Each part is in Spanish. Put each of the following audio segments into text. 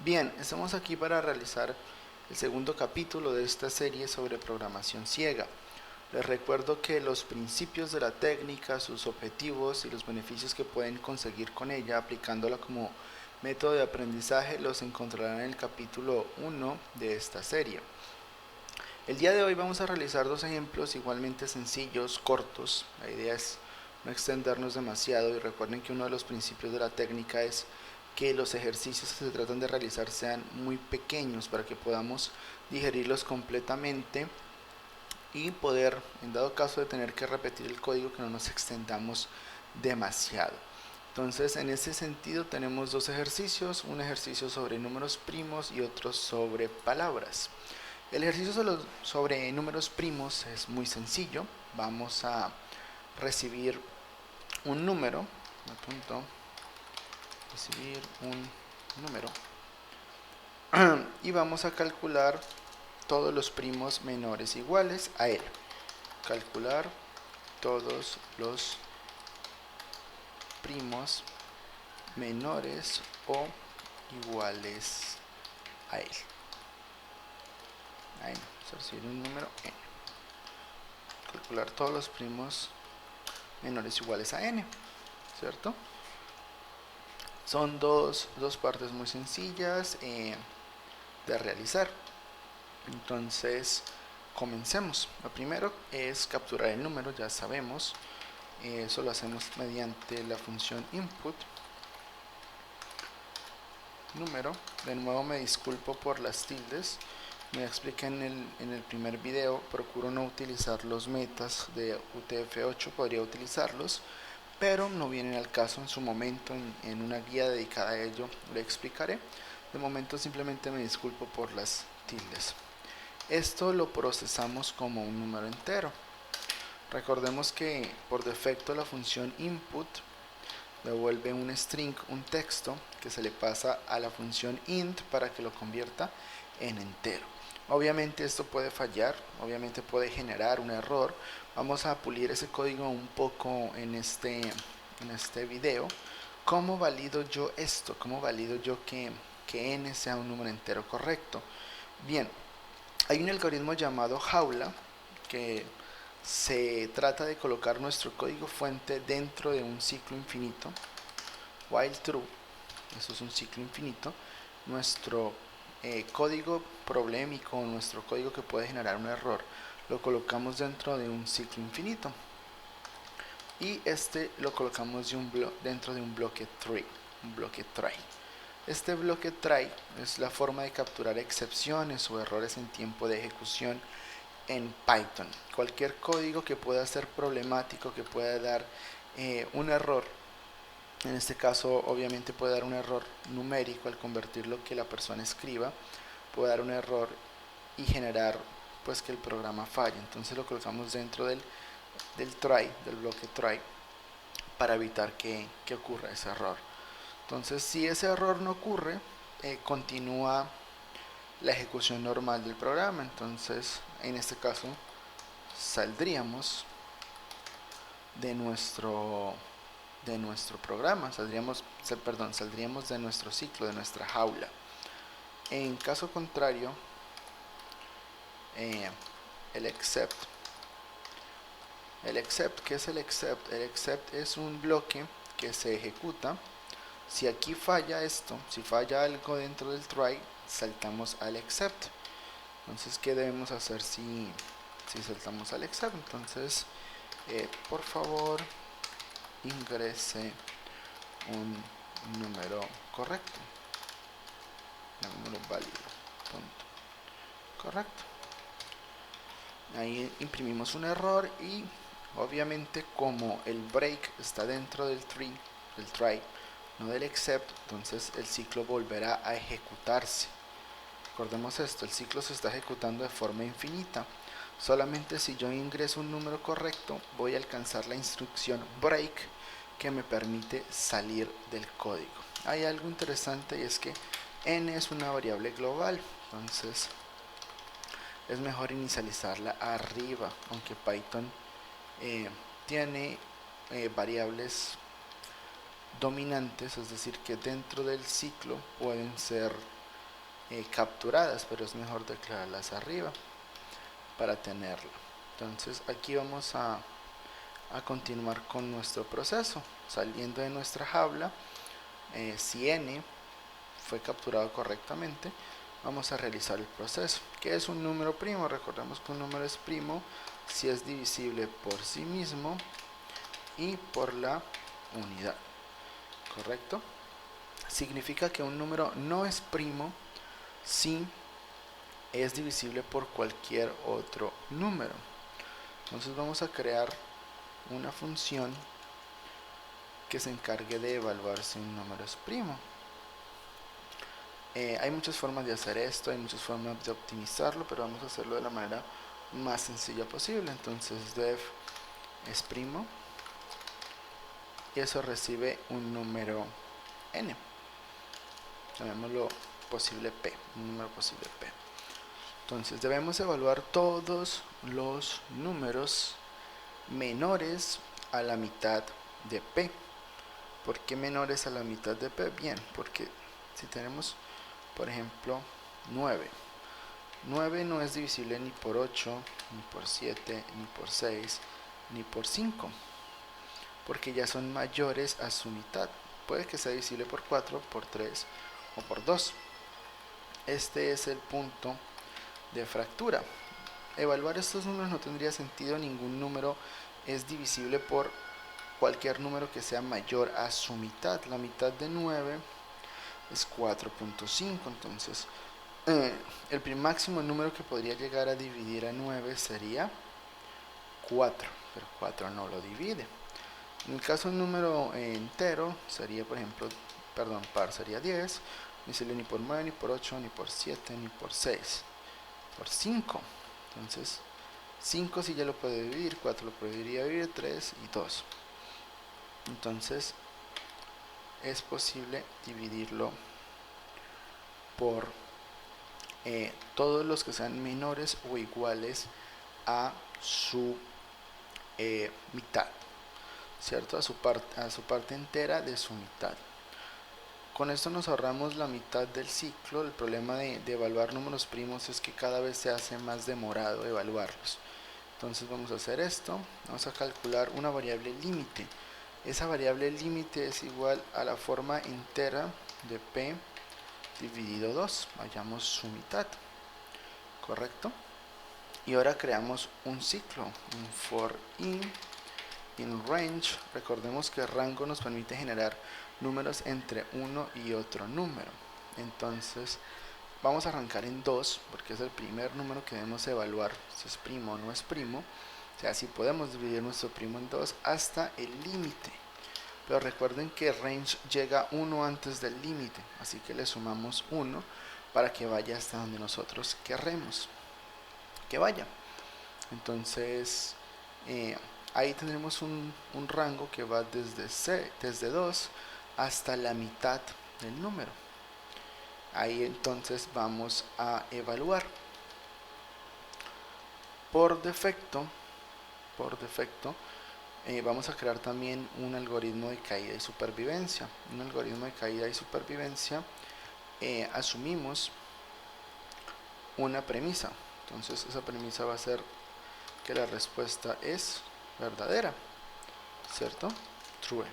Bien, estamos aquí para realizar el segundo capítulo de esta serie sobre programación ciega. Les recuerdo que los principios de la técnica, sus objetivos y los beneficios que pueden conseguir con ella aplicándola como método de aprendizaje los encontrarán en el capítulo 1 de esta serie. El día de hoy vamos a realizar dos ejemplos igualmente sencillos, cortos. La idea es no extendernos demasiado y recuerden que uno de los principios de la técnica es que los ejercicios que se tratan de realizar sean muy pequeños para que podamos digerirlos completamente y poder, en dado caso de tener que repetir el código, que no nos extendamos demasiado. Entonces, en ese sentido tenemos dos ejercicios, un ejercicio sobre números primos y otro sobre palabras. El ejercicio sobre números primos es muy sencillo. Vamos a recibir un número, recibir un número y vamos a calcular todos los primos menores iguales a él. Calcular todos los primos menores o iguales a él. Ahí, recibir un número n. Calcular todos los primos menores iguales a n, ¿cierto? Son dos partes muy sencillas de realizar. Entonces, comencemos. Lo primero es capturar el número, ya sabemos. Eso lo hacemos mediante la función input. Número, de nuevo me disculpo por las tildes. Me expliqué en el primer video, procuro no utilizar los metas de UTF-8, podría utilizarlos, pero no vienen al caso. En su momento, en una guía dedicada a ello, le explicaré. De momento simplemente me disculpo por las tildes. Esto lo procesamos como un número entero. Recordemos que por defecto la función input devuelve un string, un texto, que se le pasa a la función int para que lo convierta en entero. Obviamente esto puede fallar, obviamente puede generar un error. Vamos a pulir ese código un poco en este video. ¿Cómo valido yo esto? ¿Cómo valido yo que n sea un número entero correcto? Bien, hay un algoritmo llamado jaula que se trata de colocar nuestro código fuente dentro de un ciclo infinito, while true. Eso es un ciclo infinito. Nuestro código problemático, nuestro código que puede generar un error, lo colocamos dentro de un ciclo infinito y este lo colocamos dentro de un bloque try. Este bloque try es la forma de capturar excepciones o errores en tiempo de ejecución en Python. Cualquier código que pueda ser problemático, que pueda dar un error, en este caso obviamente puede dar un error numérico al convertir lo que la persona escriba, puede dar un error y generar pues que el programa falle. Entonces lo colocamos dentro del try, del bloque try, para evitar que ocurra ese error. Entonces si ese error no ocurre, continúa la ejecución normal del programa. Entonces en este caso saldríamos de nuestro programa, saldríamos de nuestro ciclo, de nuestra jaula. En caso contrario, el except, ¿qué es el except? El except es un bloque que se ejecuta. Si aquí falla esto, si falla algo dentro del try, saltamos al except. Entonces, ¿qué debemos hacer si saltamos al except? Entonces, por favor, ingrese un número correcto, un número válido, punto, correcto. Ahí imprimimos un error y obviamente como el break está dentro del try, no del except, entonces el ciclo volverá a ejecutarse. Recordemos esto, el ciclo se está ejecutando de forma infinita. Solamente si yo ingreso un número correcto voy a alcanzar la instrucción break, que me permite salir del código. Hay algo interesante y es que n es una variable global, entonces es mejor inicializarla arriba, aunque Python tiene variables dominantes, es decir, que dentro del ciclo pueden ser capturadas, pero es mejor declararlas arriba para tenerla. Entonces aquí vamos a continuar con nuestro proceso. Saliendo de nuestra jaula, si n fue capturado correctamente, vamos a realizar el proceso. ¿Qué es un número primo? Recordemos que un número es primo si es divisible por sí mismo y por la unidad. ¿Correcto? Significa que un número no es primo si es divisible por cualquier otro número. Entonces vamos a crear una función que se encargue de evaluar si un número es primo. Hay muchas formas de hacer esto, hay muchas formas de optimizarlo, pero vamos a hacerlo de la manera más sencilla posible. Entonces def es primo y eso recibe un número n, llamémoslo posible p, un número posible p. Entonces debemos evaluar todos los números menores a la mitad de p. ¿Por qué menores a la mitad de p? Bien, porque si tenemos, por ejemplo, 9 no es divisible ni por 8, ni por 7, ni por 6, ni por 5, porque ya son mayores a su mitad. Puede que sea divisible por 4, por 3 o por 2. Este es el punto de fractura. Evaluar estos números no tendría sentido. Ningún número es divisible por cualquier número que sea mayor a su mitad. La mitad de 9 es 4.5, entonces el máximo número que podría llegar a dividir a 9 sería 4, pero 4 no lo divide. En el caso de un número entero sería, por ejemplo, par sería 10, no divisible ni por 9, ni por 8, ni por 7, ni por 6, por 5. Entonces 5 sí ya lo puede dividir, 4 lo podría dividir, 3 y 2. Entonces es posible dividirlo por todos los que sean menores o iguales a su mitad, ¿cierto? A su parte entera de su mitad. Con esto nos ahorramos la mitad del ciclo. El problema de evaluar números primos es que cada vez se hace más demorado evaluarlos. Entonces vamos a hacer esto, vamos a calcular una variable límite. Esa variable límite es igual a la forma entera de p dividido 2, hallamos su mitad, ¿correcto? Y ahora creamos un ciclo, un for in range. Recordemos que rango nos permite generar números entre uno y otro número. Entonces vamos a arrancar en 2 porque es el primer número que debemos evaluar si es primo o no es primo. O sea, si podemos dividir nuestro primo en 2 hasta el límite. Pero recuerden que range llega 1 antes del límite, así que le sumamos 1 para que vaya hasta donde nosotros querremos que vaya. Entonces ahí tendremos un rango que va desde 2 hasta la mitad del número. Ahí entonces vamos a evaluar. Por defecto vamos a crear también un algoritmo de caída y supervivencia. Un algoritmo de caída y supervivencia asumimos una premisa. Entonces esa premisa va a ser que la respuesta es verdadera, ¿cierto? True.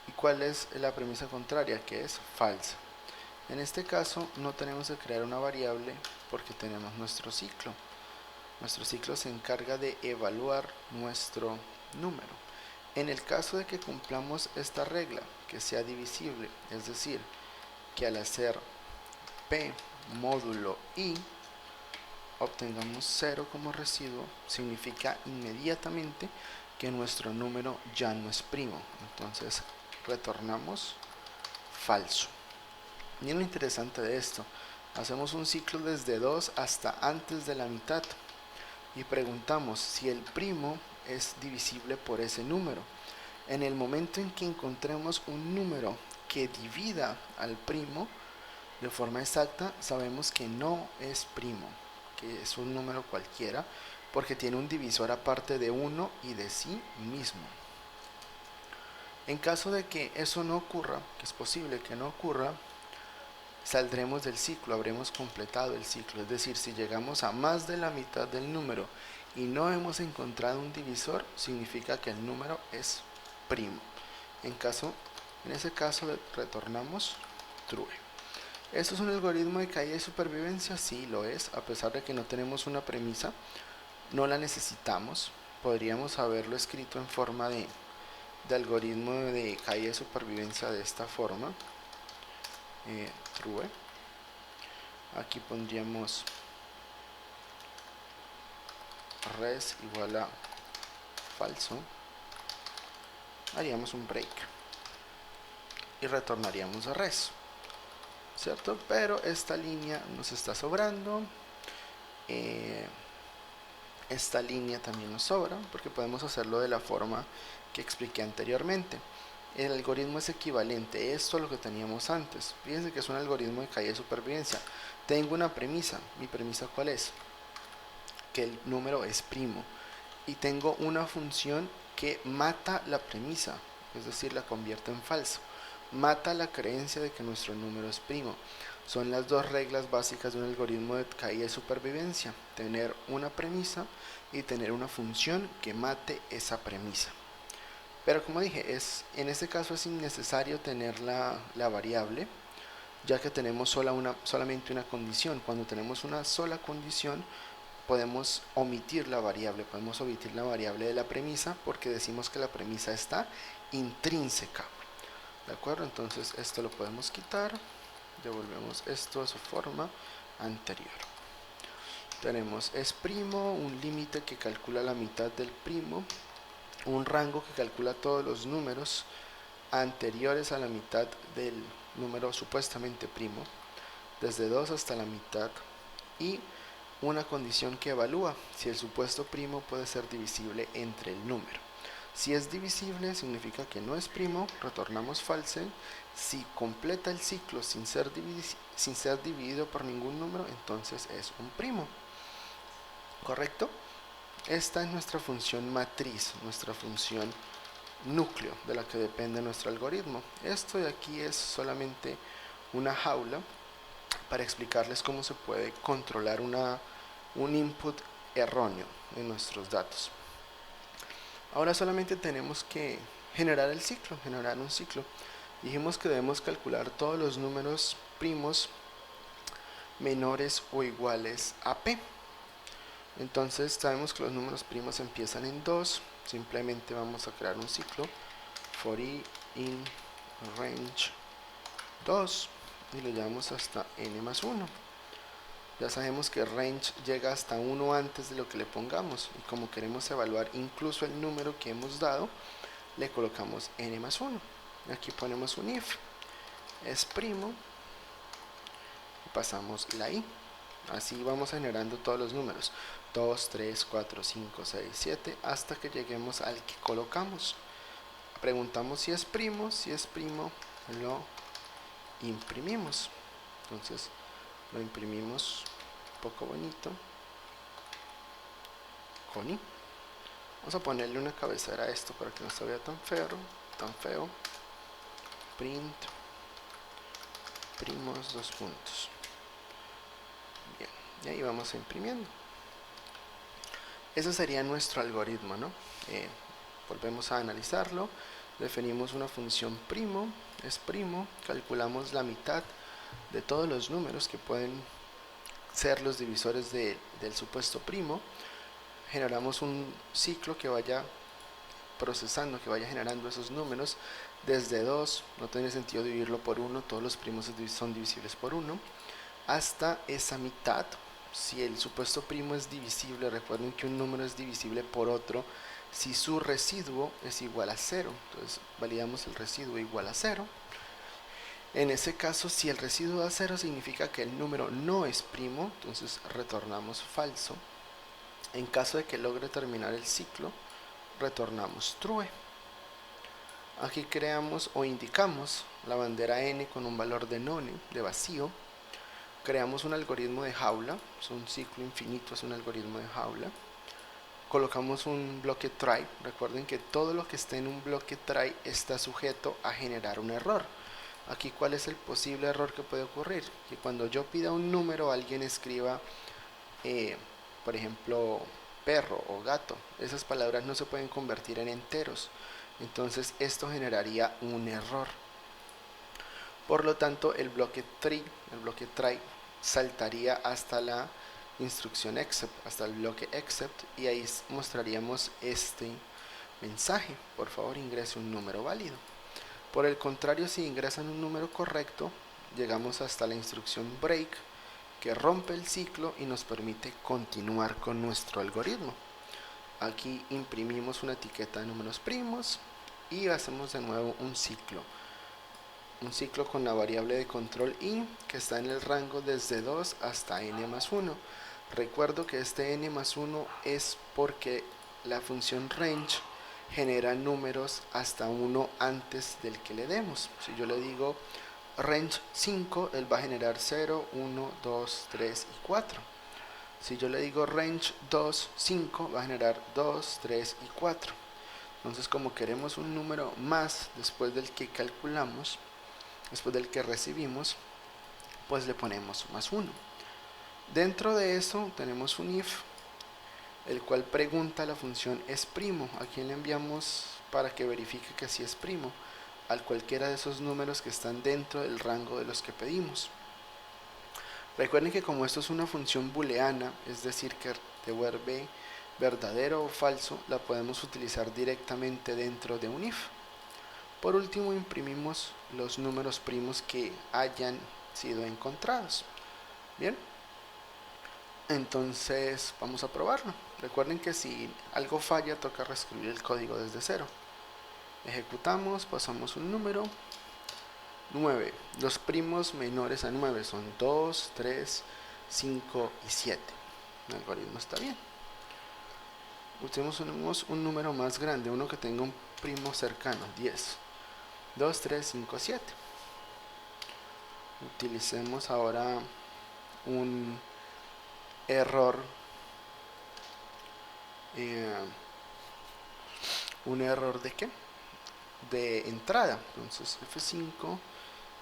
¿Y cuál es la premisa contraria? Que es falsa. En este caso no tenemos que crear una variable porque tenemos nuestro ciclo. Nuestro ciclo se encarga de evaluar nuestro número. En el caso de que cumplamos esta regla, que sea divisible, es decir, que al hacer p módulo i obtengamos 0 como residuo, significa inmediatamente que nuestro número ya no es primo. Entonces retornamos falso. Miren lo interesante de esto. Hacemos un ciclo desde 2 hasta antes de la mitad y preguntamos si el primo es divisible por ese número. En el momento en que encontremos un número que divida al primo de forma exacta, sabemos que no es primo, que es un número cualquiera, porque tiene un divisor aparte de 1 y de sí mismo. En caso de que eso no ocurra, que es posible que no ocurra, saldremos del ciclo, habremos completado el ciclo. Es decir, si llegamos a más de la mitad del número y no hemos encontrado un divisor, significa que el número es primo. En ese caso retornamos true. ¿Esto es un algoritmo de caída y supervivencia? Sí, lo es. A pesar de que no tenemos una premisa, no la necesitamos. Podríamos haberlo escrito en forma de algoritmo de caída y supervivencia de esta forma. True. Aquí pondríamos res igual a falso. Haríamos un break y retornaríamos a res, ¿cierto? Pero esta línea nos está sobrando. Esta línea también nos sobra porque podemos hacerlo de la forma que expliqué anteriormente. El algoritmo es equivalente esto a lo que teníamos antes. Fíjense que es un algoritmo de caída de supervivencia. Tengo una premisa. ¿Mi premisa cuál es? Que el número es primo. Y tengo una función que mata la premisa, es decir, la convierte en falso. Mata la creencia de que nuestro número es primo. Son las dos reglas básicas de un algoritmo de caída y supervivencia: tener una premisa y tener una función que mate esa premisa. Pero como dije, en este caso es innecesario tener la variable, ya que tenemos solamente una condición. Cuando tenemos una sola condición, podemos omitir la variable de la premisa, porque decimos que la premisa está intrínseca. ¿De acuerdo? Entonces esto lo podemos quitar, devolvemos esto a su forma anterior. Tenemos es primo, un límite que calcula la mitad del primo, un rango que calcula todos los números anteriores a la mitad del número supuestamente primo, desde 2 hasta la mitad, y una condición que evalúa si el supuesto primo puede ser divisible entre el número. Si es divisible, significa que no es primo, retornamos false. Si completa el ciclo sin ser dividido por ningún número, entonces es un primo. ¿Correcto? Esta es nuestra función matriz, nuestra función núcleo de la que depende nuestro algoritmo. Esto de aquí es solamente una jaula para explicarles cómo se puede controlar un input erróneo en nuestros datos. Ahora solamente tenemos que generar un ciclo. Dijimos que debemos calcular todos los números primos menores o iguales a p. Entonces sabemos que los números primos empiezan en 2. Simplemente vamos a crear un ciclo for i in range 2 y lo llevamos hasta n más 1. Ya sabemos que range llega hasta 1 antes de lo que le pongamos, y como queremos evaluar incluso el número que hemos dado, le colocamos n más 1. Aquí ponemos un if es primo y pasamos la i. Así vamos generando todos los números 2, 3, 4, 5, 6, 7 hasta que lleguemos al que colocamos. Preguntamos si es primo lo imprimimos. Entonces lo imprimimos un poco bonito con i. Vamos a ponerle una cabecera a esto para que no se vea tan feo. Print primos 2 puntos. Bien, y ahí vamos imprimiendo. Ese sería nuestro algoritmo, ¿no? Volvemos a analizarlo. Definimos una función primo, es primo, calculamos la mitad de todos los números que pueden ser los divisores del supuesto primo. Generamos un ciclo que vaya procesando, que vaya generando esos números desde 2, no tiene sentido dividirlo por 1, todos los primos son divisibles por 1, hasta esa mitad. Si el supuesto primo es divisible, recuerden que un número es divisible por otro si su residuo es igual a 0. Entonces validamos el residuo igual a 0. En ese caso, si el residuo da 0, significa que el número no es primo, entonces retornamos falso. En caso de que logre terminar el ciclo, retornamos true. Aquí creamos o indicamos la bandera n con un valor de none, de vacío. Creamos un algoritmo de jaula, es un ciclo infinito, es un algoritmo de jaula. Colocamos un bloque try. Recuerden que todo lo que esté en un bloque try está sujeto a generar un error. Aquí, ¿cuál es el posible error que puede ocurrir? Que cuando yo pida un número, alguien escriba, por ejemplo, perro o gato. Esas palabras no se pueden convertir en enteros. Entonces esto generaría un error. Por lo tanto, el bloque try saltaría hasta la instrucción except, hasta el bloque except, y ahí mostraríamos este mensaje: por favor ingrese un número válido. Por el contrario, si ingresan un número correcto, llegamos hasta la instrucción break, que rompe el ciclo y nos permite continuar con nuestro algoritmo. Aquí imprimimos una etiqueta de números primos y hacemos de nuevo un ciclo con la variable de control in, que está en el rango desde 2 hasta n más 1. Recuerdo que este n más 1 es porque la función range genera números hasta 1 antes del que le demos. Si yo le digo range 5, él va a generar 0, 1, 2, 3 y 4. Si yo le digo range 2, 5, va a generar 2, 3 y 4. Entonces, como queremos un número más después del que calculamos, después del que recibimos, pues le ponemos más 1. Dentro de eso tenemos un if, el cual pregunta a la función es primo, a quien le enviamos para que verifique que sí es primo, a cualquiera de esos números que están dentro del rango de los que pedimos. Recuerden que como esto es una función booleana, es decir, que devuelve verdadero o falso, la podemos utilizar directamente dentro de un if. Por último, imprimimos los números primos que hayan sido encontrados. Bien, entonces vamos a probarlo. Recuerden que si algo falla, toca reescribir el código desde cero. Ejecutamos, pasamos un número 9. Los primos menores a 9 son 2, 3, 5 y 7. El algoritmo está bien. Utilicemos un número más grande, uno que tenga un primo cercano, 10. 2, 3, 5, 7. Utilicemos ahora un error ¿de qué? De entrada. Entonces F5,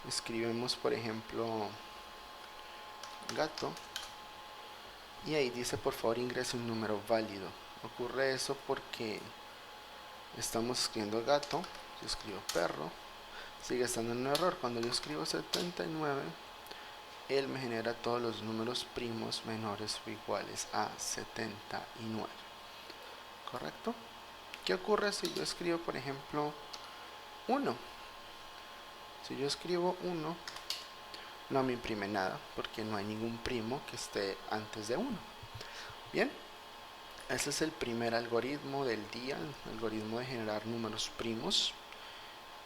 escribimos por ejemplo gato, y ahí dice por favor ingrese un número válido. Ocurre eso porque estamos escribiendo gato, yo escribo perro, sigue estando en un error. Cuando yo escribo 79, él me genera todos los números primos menores o iguales a 79. ¿Correcto? ¿Qué ocurre si yo escribo por ejemplo 1? Si yo escribo 1, no me imprime nada porque no hay ningún primo que esté antes de 1. Bien, ese es el primer algoritmo del día, el algoritmo de generar números primos.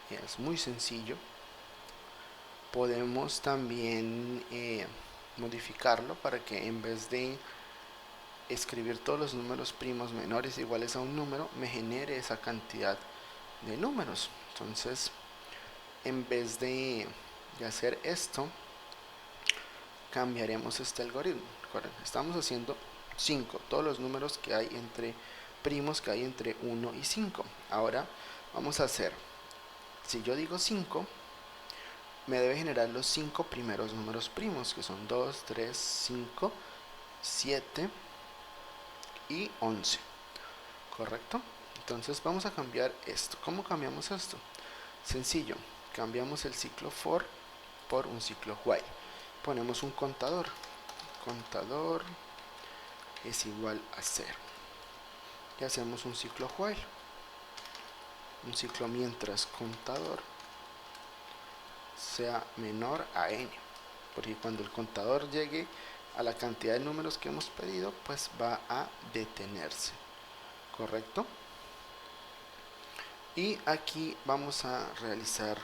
Es muy sencillo. Podemos también modificarlo para que en vez de escribir todos los números primos menores iguales a un número, me genere esa cantidad de números. Entonces, en vez de hacer esto, cambiaremos este algoritmo. Estamos haciendo 5, todos los números que hay entre primos que hay entre 1 y 5. Ahora vamos a hacer, si yo digo 5, me debe generar los 5 primeros números primos, que son 2, 3, 5, 7 y 11. ¿Correcto? Entonces vamos a cambiar esto. ¿Cómo cambiamos esto? Sencillo, cambiamos el ciclo for por un ciclo while. Ponemos un contador. Contador es igual a 0. Y hacemos un ciclo while. Un ciclo mientras contador sea menor a n. Porque cuando el contador llegue a la cantidad de números que hemos pedido, pues va a detenerse. ¿Correcto? Y aquí vamos a realizar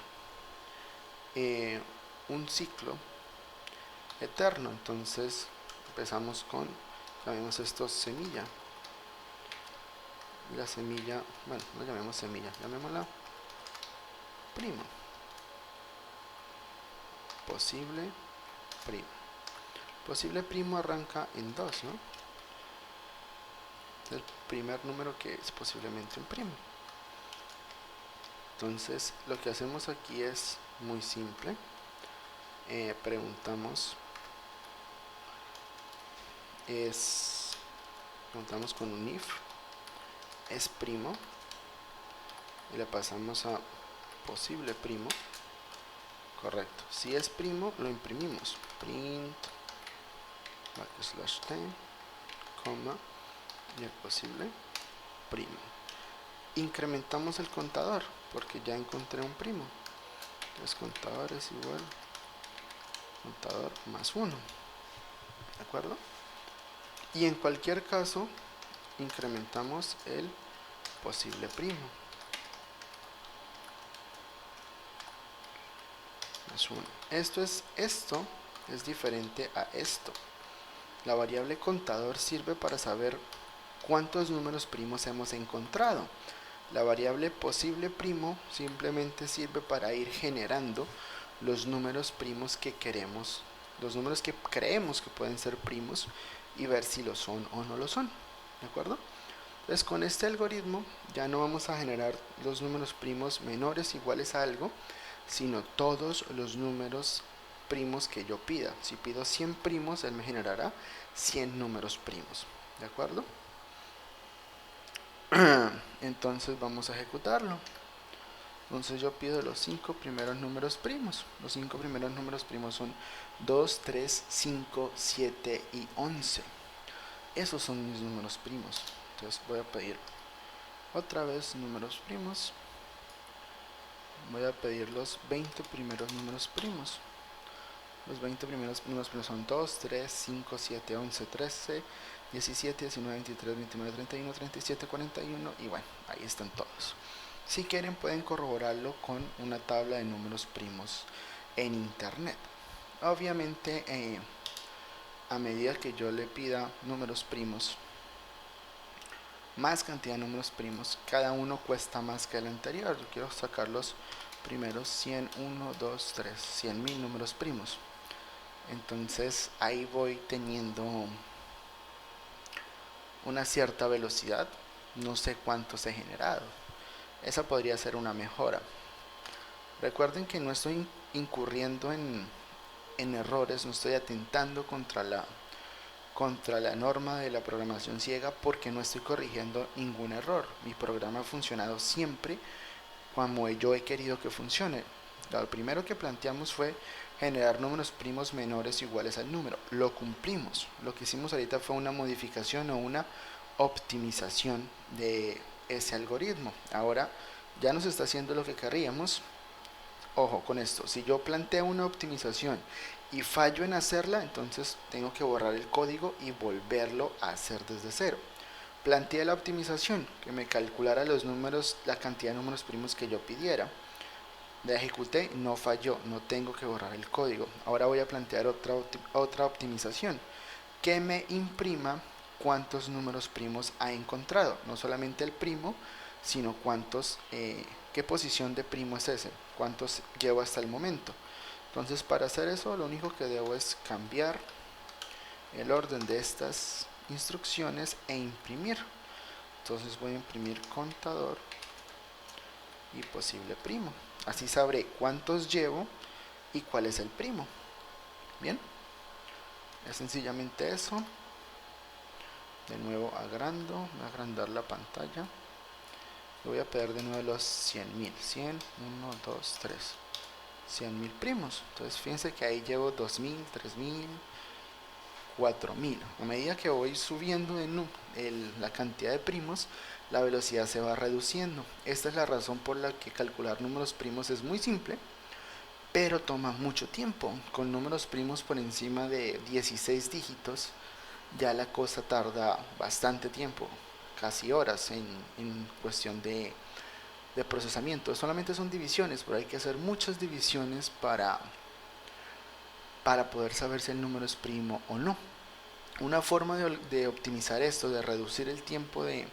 un ciclo eterno. Entonces empezamos con, llamemos esto semilla. La semilla, bueno, no llamemos semilla, llamémosla primo. Posible primo. Posible primo arranca en 2, ¿no? El primer número que es posiblemente un primo. Entonces lo que hacemos aquí es muy simple. Preguntamos con un if es primo y le pasamos a posible primo. Correcto, si es primo lo imprimimos, print /t, coma, y el posible primo. Incrementamos el contador porque ya encontré un primo. Entonces contador es igual contador más 1, ¿de acuerdo? Y en cualquier caso incrementamos el posible primo más 1. Esto es diferente a esto. La variable contador sirve para saber cuántos números primos hemos encontrado. La variable posible primo simplemente sirve para ir generando los números primos que queremos, los números que creemos que pueden ser primos y ver si lo son o no lo son, ¿de acuerdo? Entonces con este algoritmo ya no vamos a generar los números primos menores iguales a algo, sino todos los números primos que yo pida. Si pido 100 primos, él me generará 100 números primos, ¿de acuerdo? Entonces vamos a ejecutarlo. Entonces yo pido los 5 primeros números primos. Los 5 primeros números primos son 2, 3, 5, 7 y 11. Esos son mis números primos. Entonces voy a pedir otra vez números primos. Voy a pedir los 20 primeros números primos. Los 20 primeros números primos son 2, 3, 5, 7, 11, 13, 17, 19, 23, 29, 31, 37, 41 y bueno, ahí están todos. Si quieren pueden corroborarlo con una tabla de números primos en internet. Obviamente a medida que yo le pida números primos, más cantidad de números primos, cada uno cuesta más que el anterior. Yo quiero sacar los primeros 100, 1, 2, 3, 100.000 números primos. Entonces ahí voy teniendo una cierta velocidad, no sé cuántos he generado. Esa podría ser una mejora. Recuerden que no estoy incurriendo en errores, no estoy atentando contra la norma de la programación ciega porque no estoy corrigiendo ningún error. Mi programa ha funcionado siempre como yo he querido que funcione. Lo primero que planteamos fue generar números primos menores o iguales al número. Lo cumplimos. Lo que hicimos ahorita fue una modificación o una optimización de ese algoritmo. Ahora ya nos está haciendo lo que querríamos. Ojo con esto, si yo planteo una optimización y fallo en hacerla, entonces tengo que borrar el código y volverlo a hacer desde cero. Planteé la optimización, que me calculara los números, la cantidad de números primos que yo pidiera. La ejecuté, no falló, no tengo que borrar el código. Ahora voy a plantear otra optimización, que me imprima cuántos números primos ha encontrado. No solamente el primo, sino cuántos, qué posición de primo es ese, cuántos llevo hasta el momento. Entonces para hacer eso lo único que debo es cambiar el orden de estas instrucciones e imprimir. Entonces voy a imprimir contador y posible primo. Así sabré cuántos llevo y cuál es el primo. Bien, es sencillamente eso. De nuevo voy a agrandar la pantalla. Voy a pedir de nuevo los 100.000. 100, 1, 2, 3. 100.000 primos. Entonces fíjense que ahí llevo 2.000, 3.000, 4.000. A medida que voy subiendo la cantidad de primos, la velocidad se va reduciendo. Esta es la razón por la que calcular números primos es muy simple, pero toma mucho tiempo. Con números primos por encima de 16 dígitos, ya la cosa tarda bastante tiempo, casi horas en cuestión de procesamiento. Solamente son divisiones, pero hay que hacer muchas divisiones para poder saber si el número es primo o no. Una forma de optimizar esto, de reducir el tiempo de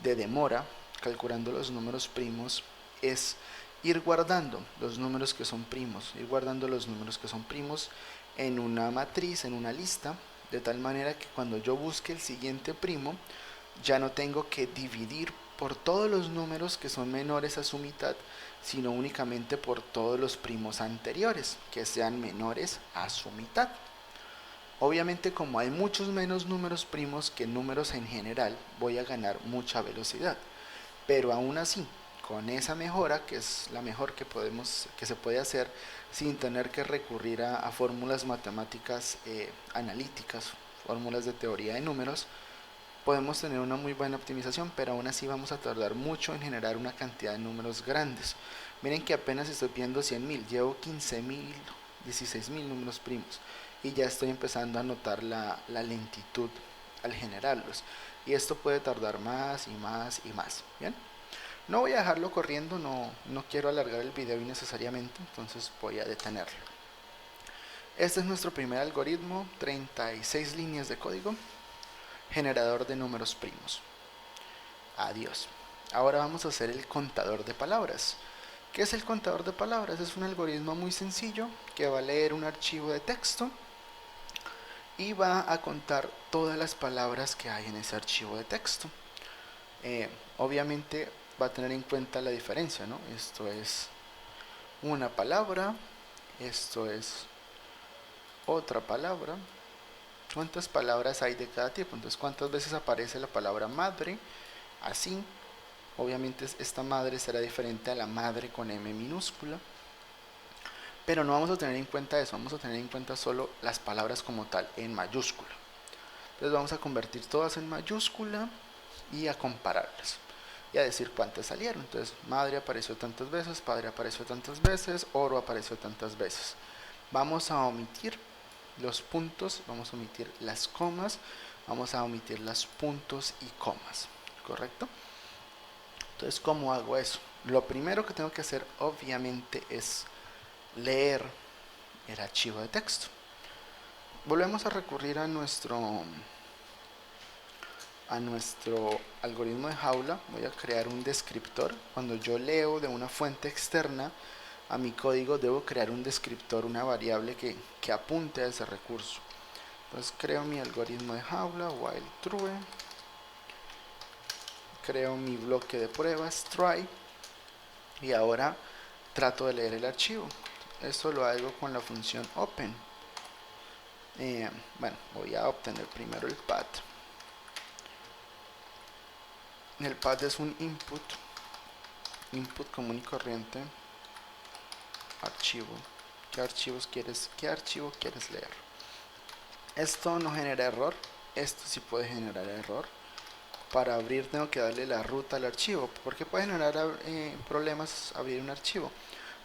demora calculando los números primos, es ir guardando los números que son primos, en una matriz, en una lista, de tal manera que cuando yo busque el siguiente primo, ya no tengo que dividir por todos los números que son menores a su mitad, sino únicamente por todos los primos anteriores que sean menores a su mitad. Obviamente, como hay muchos menos números primos que números en general, voy a ganar mucha velocidad, pero aún así, con esa mejora, que es la mejor que se puede hacer sin tener que recurrir a fórmulas matemáticas analíticas, fórmulas de teoría de números, podemos tener una muy buena optimización, pero aún así vamos a tardar mucho en generar una cantidad de números grandes. Miren que apenas estoy viendo 100.000, llevo 15.000, 16.000 números primos y ya estoy empezando a notar la lentitud al generarlos, y esto puede tardar más y más y más. Bien, no voy a dejarlo corriendo, no quiero alargar el video innecesariamente, entonces voy a detenerlo. Este es nuestro primer algoritmo, 36 líneas de código, generador de números primos. Adiós. Ahora vamos a hacer el contador de palabras. ¿Qué es el contador de palabras? Es un algoritmo muy sencillo que va a leer un archivo de texto y va a contar todas las palabras que hay en ese archivo de texto. Obviamente va a tener en cuenta la diferencia, ¿no? Esto es una palabra, esto es otra palabra. ¿Cuántas palabras hay de cada tipo? Entonces, ¿cuántas veces aparece la palabra madre? Así, obviamente esta madre será diferente a la madre con M minúscula, pero no vamos a tener en cuenta eso, vamos a tener en cuenta solo las palabras como tal, en mayúscula. Entonces vamos a convertir todas en mayúscula y a compararlas y a decir cuántas salieron. Entonces, madre apareció tantas veces, padre apareció tantas veces, oro apareció tantas veces. Vamos a omitir los puntos, vamos a omitir las comas, vamos a omitir los puntos y comas, ¿correcto? Entonces, ¿cómo hago eso? Lo primero que tengo que hacer, obviamente, es leer el archivo de texto. Volvemos a recurrir a nuestro algoritmo de jaula. Voy a crear un descriptor. Cuando yo leo de una fuente externa a mi código, debo crear un descriptor, una variable que apunte a ese recurso. Entonces creo mi algoritmo de jaula, while true, creo mi bloque de pruebas, try, y ahora trato de leer el archivo. Esto lo hago con la función open. Bueno, voy a obtener primero el path. El path es un input común y corriente, archivo. ¿Qué archivo quieres leer? Esto no genera error, esto sí puede generar error. Para abrir tengo que darle la ruta al archivo, porque puede generar problemas abrir un archivo,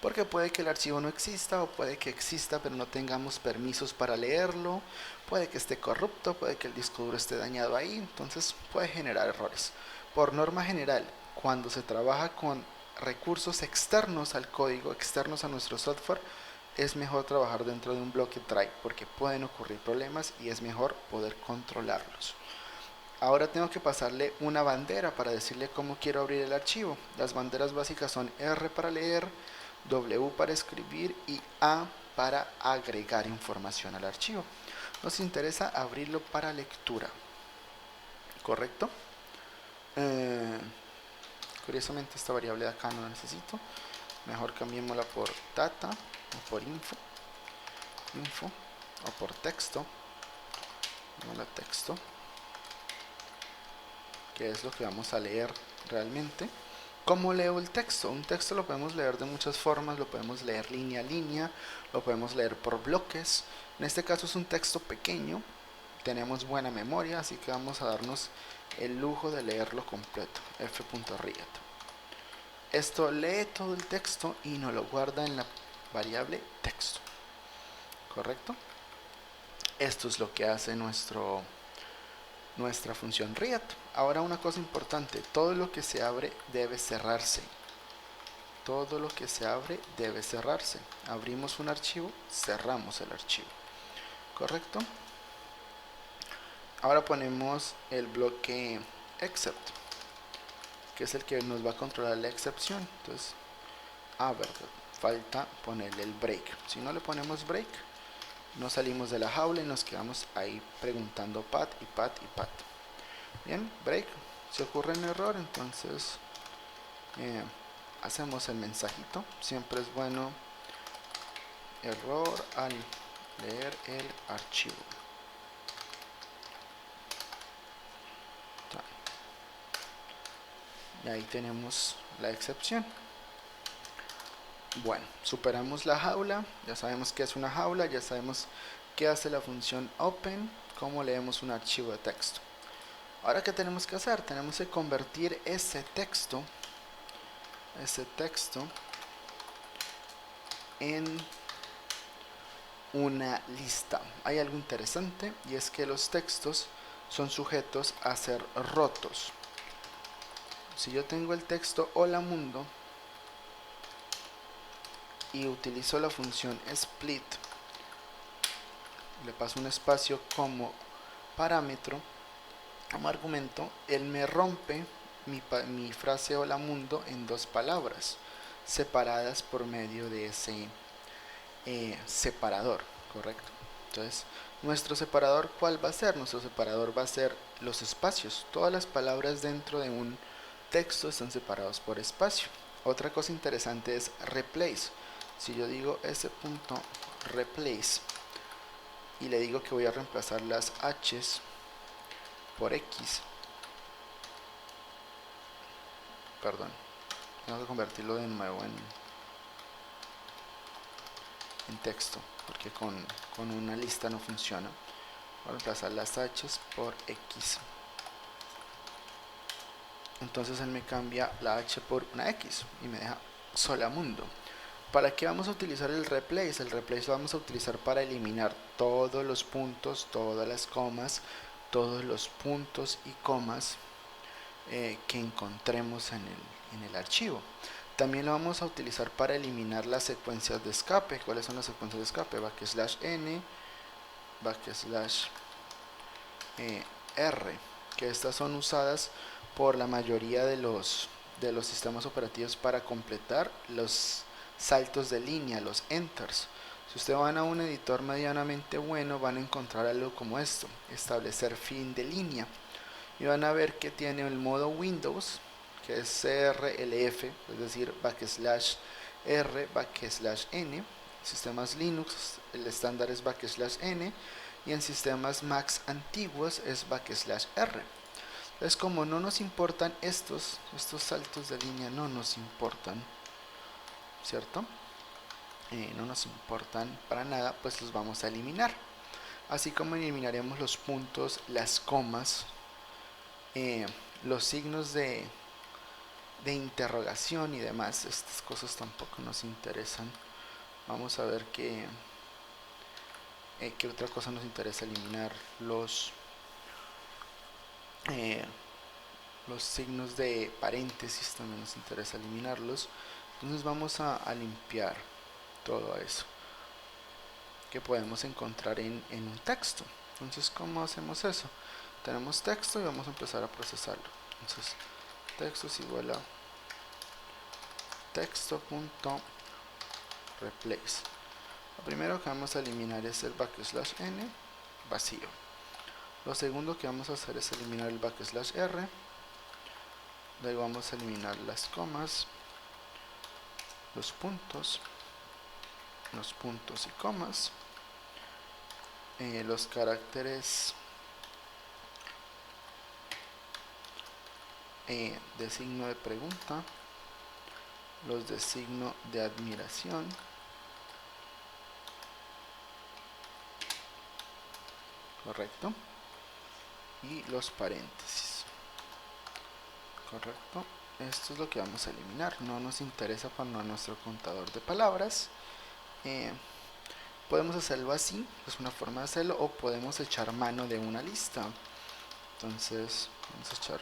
porque puede que el archivo no exista, o puede que exista pero no tengamos permisos para leerlo, puede que esté corrupto, puede que el disco duro esté dañado ahí, entonces puede generar errores. Por norma general, cuando se trabaja con recursos externos al código, externos a nuestro software, es mejor trabajar dentro de un bloque try, porque pueden ocurrir problemas y es mejor poder controlarlos. Ahora tengo que pasarle una bandera para decirle cómo quiero abrir el archivo. Las banderas básicas son R para leer, W para escribir y A para agregar información al archivo. Nos interesa abrirlo para lectura, ¿correcto? Curiosamente esta variable de acá no la necesito. Mejor cambiémosla por data o por info o por texto. Texto, que es lo que vamos a leer realmente. ¿Cómo leo el texto? Un texto lo podemos leer de muchas formas, lo podemos leer línea a línea, lo podemos leer por bloques. En este caso es un texto pequeño, tenemos buena memoria, así que vamos a darnos el lujo de leerlo completo. f.read. Esto lee todo el texto y nos lo guarda en la variable texto, ¿correcto? Esto es lo que hace nuestra función read. Ahora una cosa importante, todo lo que se abre debe cerrarse. Todo lo que se abre debe cerrarse. Abrimos un archivo, cerramos el archivo, ¿correcto? Ahora ponemos el bloque except, que es el que nos va a controlar la excepción. Entonces, verdad, falta ponerle el break. Si no le ponemos break, no salimos de la jaula y nos quedamos ahí preguntando path y path y path. Bien, break, Si ocurre un error, entonces hacemos el mensajito. Siempre es bueno error al leer el archivo. Y ahí tenemos la excepción. Bueno, superamos la jaula, ya sabemos qué es una jaula, ya sabemos qué hace la función open, cómo leemos un archivo de texto. Ahora, ¿qué tenemos que hacer? Tenemos que convertir ese texto en una lista. Hay algo interesante, y es que los textos son sujetos a ser rotos. Si yo tengo el texto hola mundo y utilizo la función split, le paso un espacio como parámetro, como argumento, él me rompe mi frase hola mundo en dos palabras separadas por medio de ese separador, ¿correcto? Entonces, nuestro separador, ¿cuál va a ser? Nuestro separador va a ser los espacios. Todas las palabras dentro de un texto están separados por espacio. Otra cosa interesante es replace. Si yo digo s.replace y le digo que voy a reemplazar las h's por x, perdón, tengo que convertirlo de nuevo en texto, porque con una lista no funciona. Voy a reemplazar las h's por x. Entonces él me cambia la h por una x y me deja sola mundo. ¿Para qué vamos a utilizar el replace? El replace lo vamos a utilizar para eliminar todos los puntos, todas las comas, todos los puntos y comas que encontremos en el archivo. También lo vamos a utilizar para eliminar las secuencias de escape. ¿Cuáles son las secuencias de escape? \n, /r, que estas son usadas por la mayoría de los sistemas operativos para completar los saltos de línea, los enters. Si ustedes van a un editor medianamente bueno, van a encontrar algo como esto: establecer fin de línea, y van a ver que tiene el modo Windows, que es CRLF, es decir, /r/n. Sistemas Linux, el estándar es /n, y en sistemas Mac antiguos es /r. Entonces, como no nos importan estos saltos de línea, no nos importan, ¿cierto? No nos importan para nada, pues los vamos a eliminar. Así como eliminaremos los puntos, las comas, los signos de interrogación y demás. Estas cosas tampoco nos interesan. Vamos a ver qué otra cosa nos interesa eliminar. Los signos de paréntesis también nos interesa eliminarlos. Entonces vamos a limpiar todo eso que podemos encontrar en un texto. Entonces, ¿cómo hacemos eso? Tenemos texto y vamos a empezar a procesarlo. Entonces, texto es igual a texto.replace. Lo primero que vamos a eliminar es el \n vacío. Lo segundo que vamos a hacer es eliminar el \r. Luego vamos a eliminar las comas, los puntos y comas, los caracteres de signo de pregunta, los de signo de admiración, correcto, y los paréntesis, correcto. Esto es lo que vamos a eliminar. No nos interesa para nuestro contador de palabras. Podemos hacerlo así, es una forma de hacerlo, o podemos echar mano de una lista. Entonces vamos a echar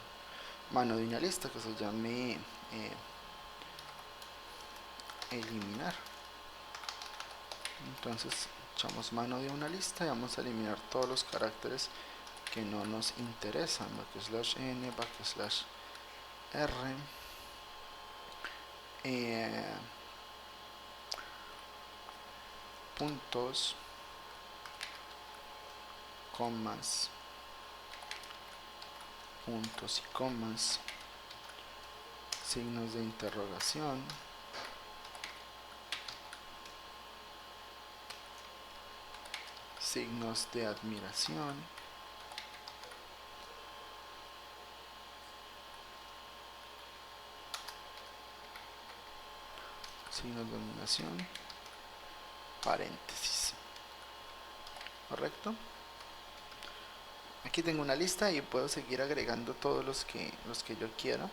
mano de una lista que se llame eliminar. Entonces echamos mano de una lista y vamos a eliminar todos los caracteres que no nos interesan: /n, /r, puntos, comas puntos y comas, signos de interrogación, signos de admiración, signos de admiración, paréntesis. ¿Correcto? Aquí tengo una lista y puedo seguir agregando todos los que yo quiera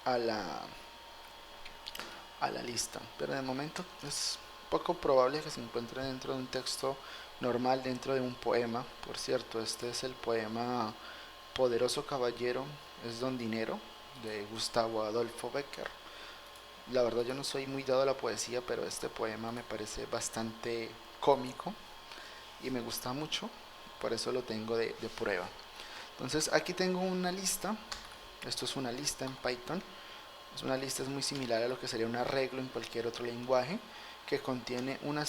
a la lista, pero de momento es poco probable que se encuentre dentro de un texto normal, dentro de un poema. Por cierto, este es el poema Poderoso Caballero es Don Dinero, de Gustavo Adolfo Bécquer. La verdad yo no soy muy dado a la poesía, pero este poema me parece bastante cómico y me gusta mucho, por eso lo tengo de prueba. Entonces aquí tengo una lista, esto es una lista en Python. Una lista es muy similar a lo que sería un arreglo en cualquier otro lenguaje, que contiene una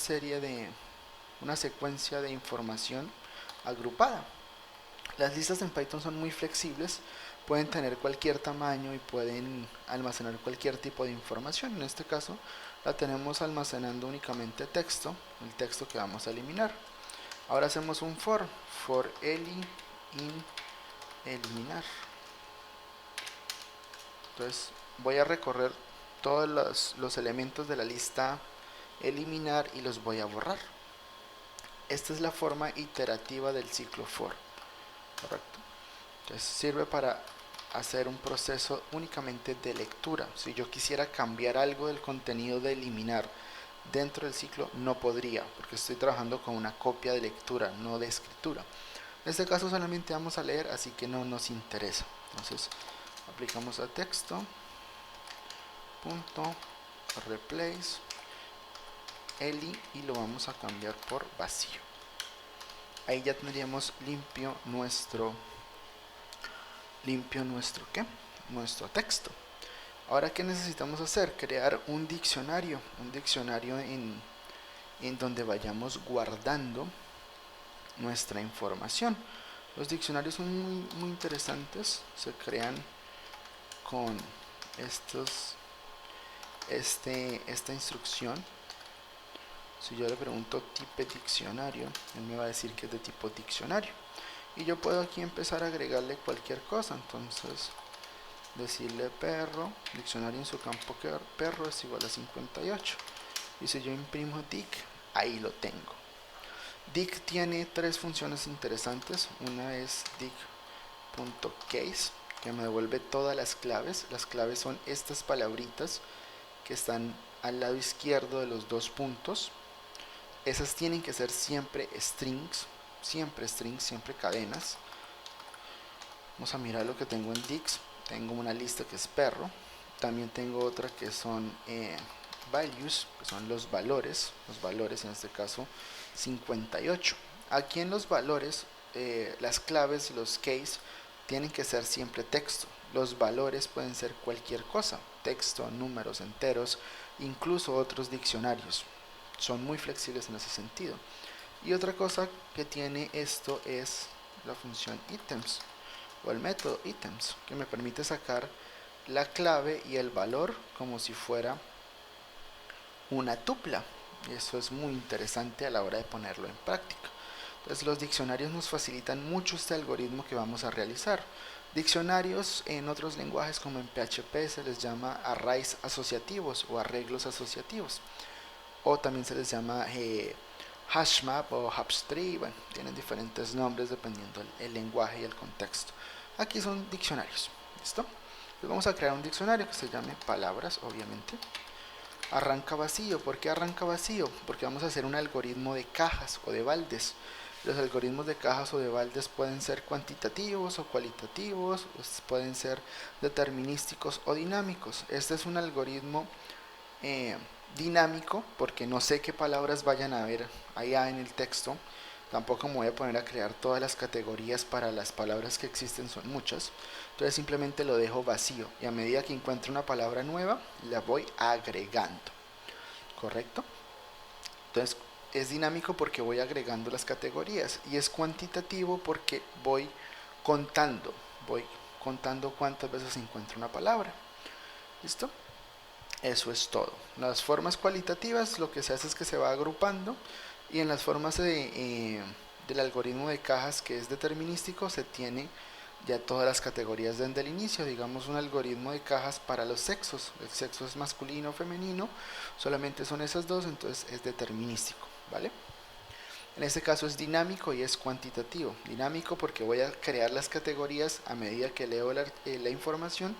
secuencia de información agrupada. Las listas en Python son muy flexibles, pueden tener cualquier tamaño y pueden almacenar cualquier tipo de información. En este caso la tenemos almacenando únicamente texto, el texto que vamos a eliminar. Ahora hacemos un for eli in eliminar. Entonces voy a recorrer todos los elementos de la lista eliminar y los voy a borrar. Esta es la forma iterativa del ciclo for, ¿correcto? Entonces sirve para hacer un proceso únicamente de lectura. Si yo quisiera cambiar algo del contenido de eliminar dentro del ciclo, no podría, porque estoy trabajando con una copia de lectura, no de escritura. En este caso solamente vamos a leer, así que no nos interesa. Entonces aplicamos a texto, punto replace eli y lo vamos a cambiar por vacío. Ahí ya tendríamos limpio nuestro ¿qué? Nuestro texto. Ahora, ¿qué necesitamos hacer? Crear un diccionario en donde vayamos guardando nuestra información. Los diccionarios son muy interesantes, se crean con esta instrucción. Si yo le pregunto tipo diccionario, él me va a decir que es de tipo diccionario. Y yo puedo aquí empezar a agregarle cualquier cosa. Entonces, decirle perro, diccionario en su campo perro es igual a 58. Y si yo imprimo dic, ahí lo tengo. Dic tiene tres funciones interesantes. Una es dic.case, que me devuelve todas las claves. Las claves son estas palabritas que están al lado izquierdo de los dos puntos. Esas tienen que ser siempre strings, siempre cadenas. Vamos a mirar lo que tengo en Dix. Tengo una lista que es perro. También tengo otra que son values, que son los valores en este caso 58. Aquí en los valores, las claves, los case, tienen que ser siempre texto. Los valores pueden ser cualquier cosa, texto, números enteros, incluso otros diccionarios. Son muy flexibles en ese sentido. Y otra cosa que tiene esto es la función items o el método items, que me permite sacar la clave y el valor como si fuera una tupla. Y eso es muy interesante a la hora de ponerlo en práctica. Entonces los diccionarios nos facilitan mucho este algoritmo que vamos a realizar. Diccionarios en otros lenguajes como en PHP se les llama arrays asociativos o arreglos asociativos, o también se les llama hashmap o hapstree. Bueno, tienen diferentes nombres dependiendo el lenguaje y el contexto. Aquí son diccionarios, ¿listo? Entonces vamos a crear un diccionario que se llame palabras, obviamente. Arranca vacío. ¿Por qué arranca vacío? Porque vamos a hacer un algoritmo de cajas o de baldes. Los algoritmos de cajas o de baldes pueden ser cuantitativos o cualitativos, pueden ser determinísticos o dinámicos. Este es un algoritmo dinámico porque no sé qué palabras vayan a haber allá en el texto. Tampoco me voy a poner a crear todas las categorías para las palabras que existen, son muchas. Entonces simplemente lo dejo vacío y a medida que encuentro una palabra nueva la voy agregando. ¿Correcto? Entonces es dinámico porque voy agregando las categorías, y es cuantitativo porque voy contando, voy contando cuántas veces se encuentra una palabra. ¿Listo? Eso es todo. Las formas cualitativas lo que se hace es que se va agrupando, y en las formas del algoritmo de cajas, que es determinístico, se tiene ya todas las categorías desde el inicio. Digamos, un algoritmo de cajas para los sexos, el sexo es masculino o femenino, solamente son esas dos, entonces es determinístico, ¿vale? En este caso es dinámico y es cuantitativo. Dinámico porque voy a crear las categorías a medida que leo la información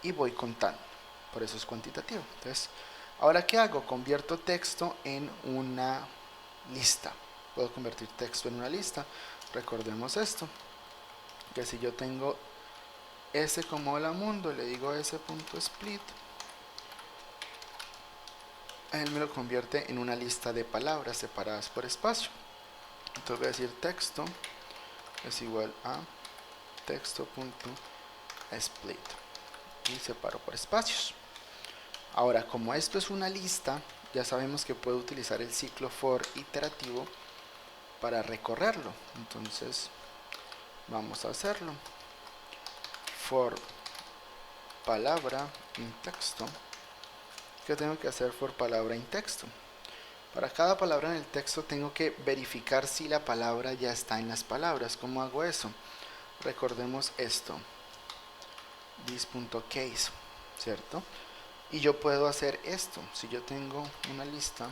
y voy contando, por eso es cuantitativo. Entonces, ahora ¿qué hago? Convierto texto en una lista. Puedo convertir texto en una lista. Recordemos esto, que si yo tengo S como hola mundo, le digo s.split, él me lo convierte en una lista de palabras separadas por espacio. Entonces voy a decir texto es igual a texto.split y separo por espacios. Ahora, como esto es una lista, ya sabemos que puedo utilizar el ciclo for iterativo para recorrerlo. Entonces vamos a hacerlo. For palabra en texto. ¿Qué tengo que hacer for palabra en texto? Para cada palabra en el texto tengo que verificar si la palabra ya está en las palabras. ¿Cómo hago eso? Recordemos esto, this.case, ¿cierto? Y yo puedo hacer esto. Si yo tengo una lista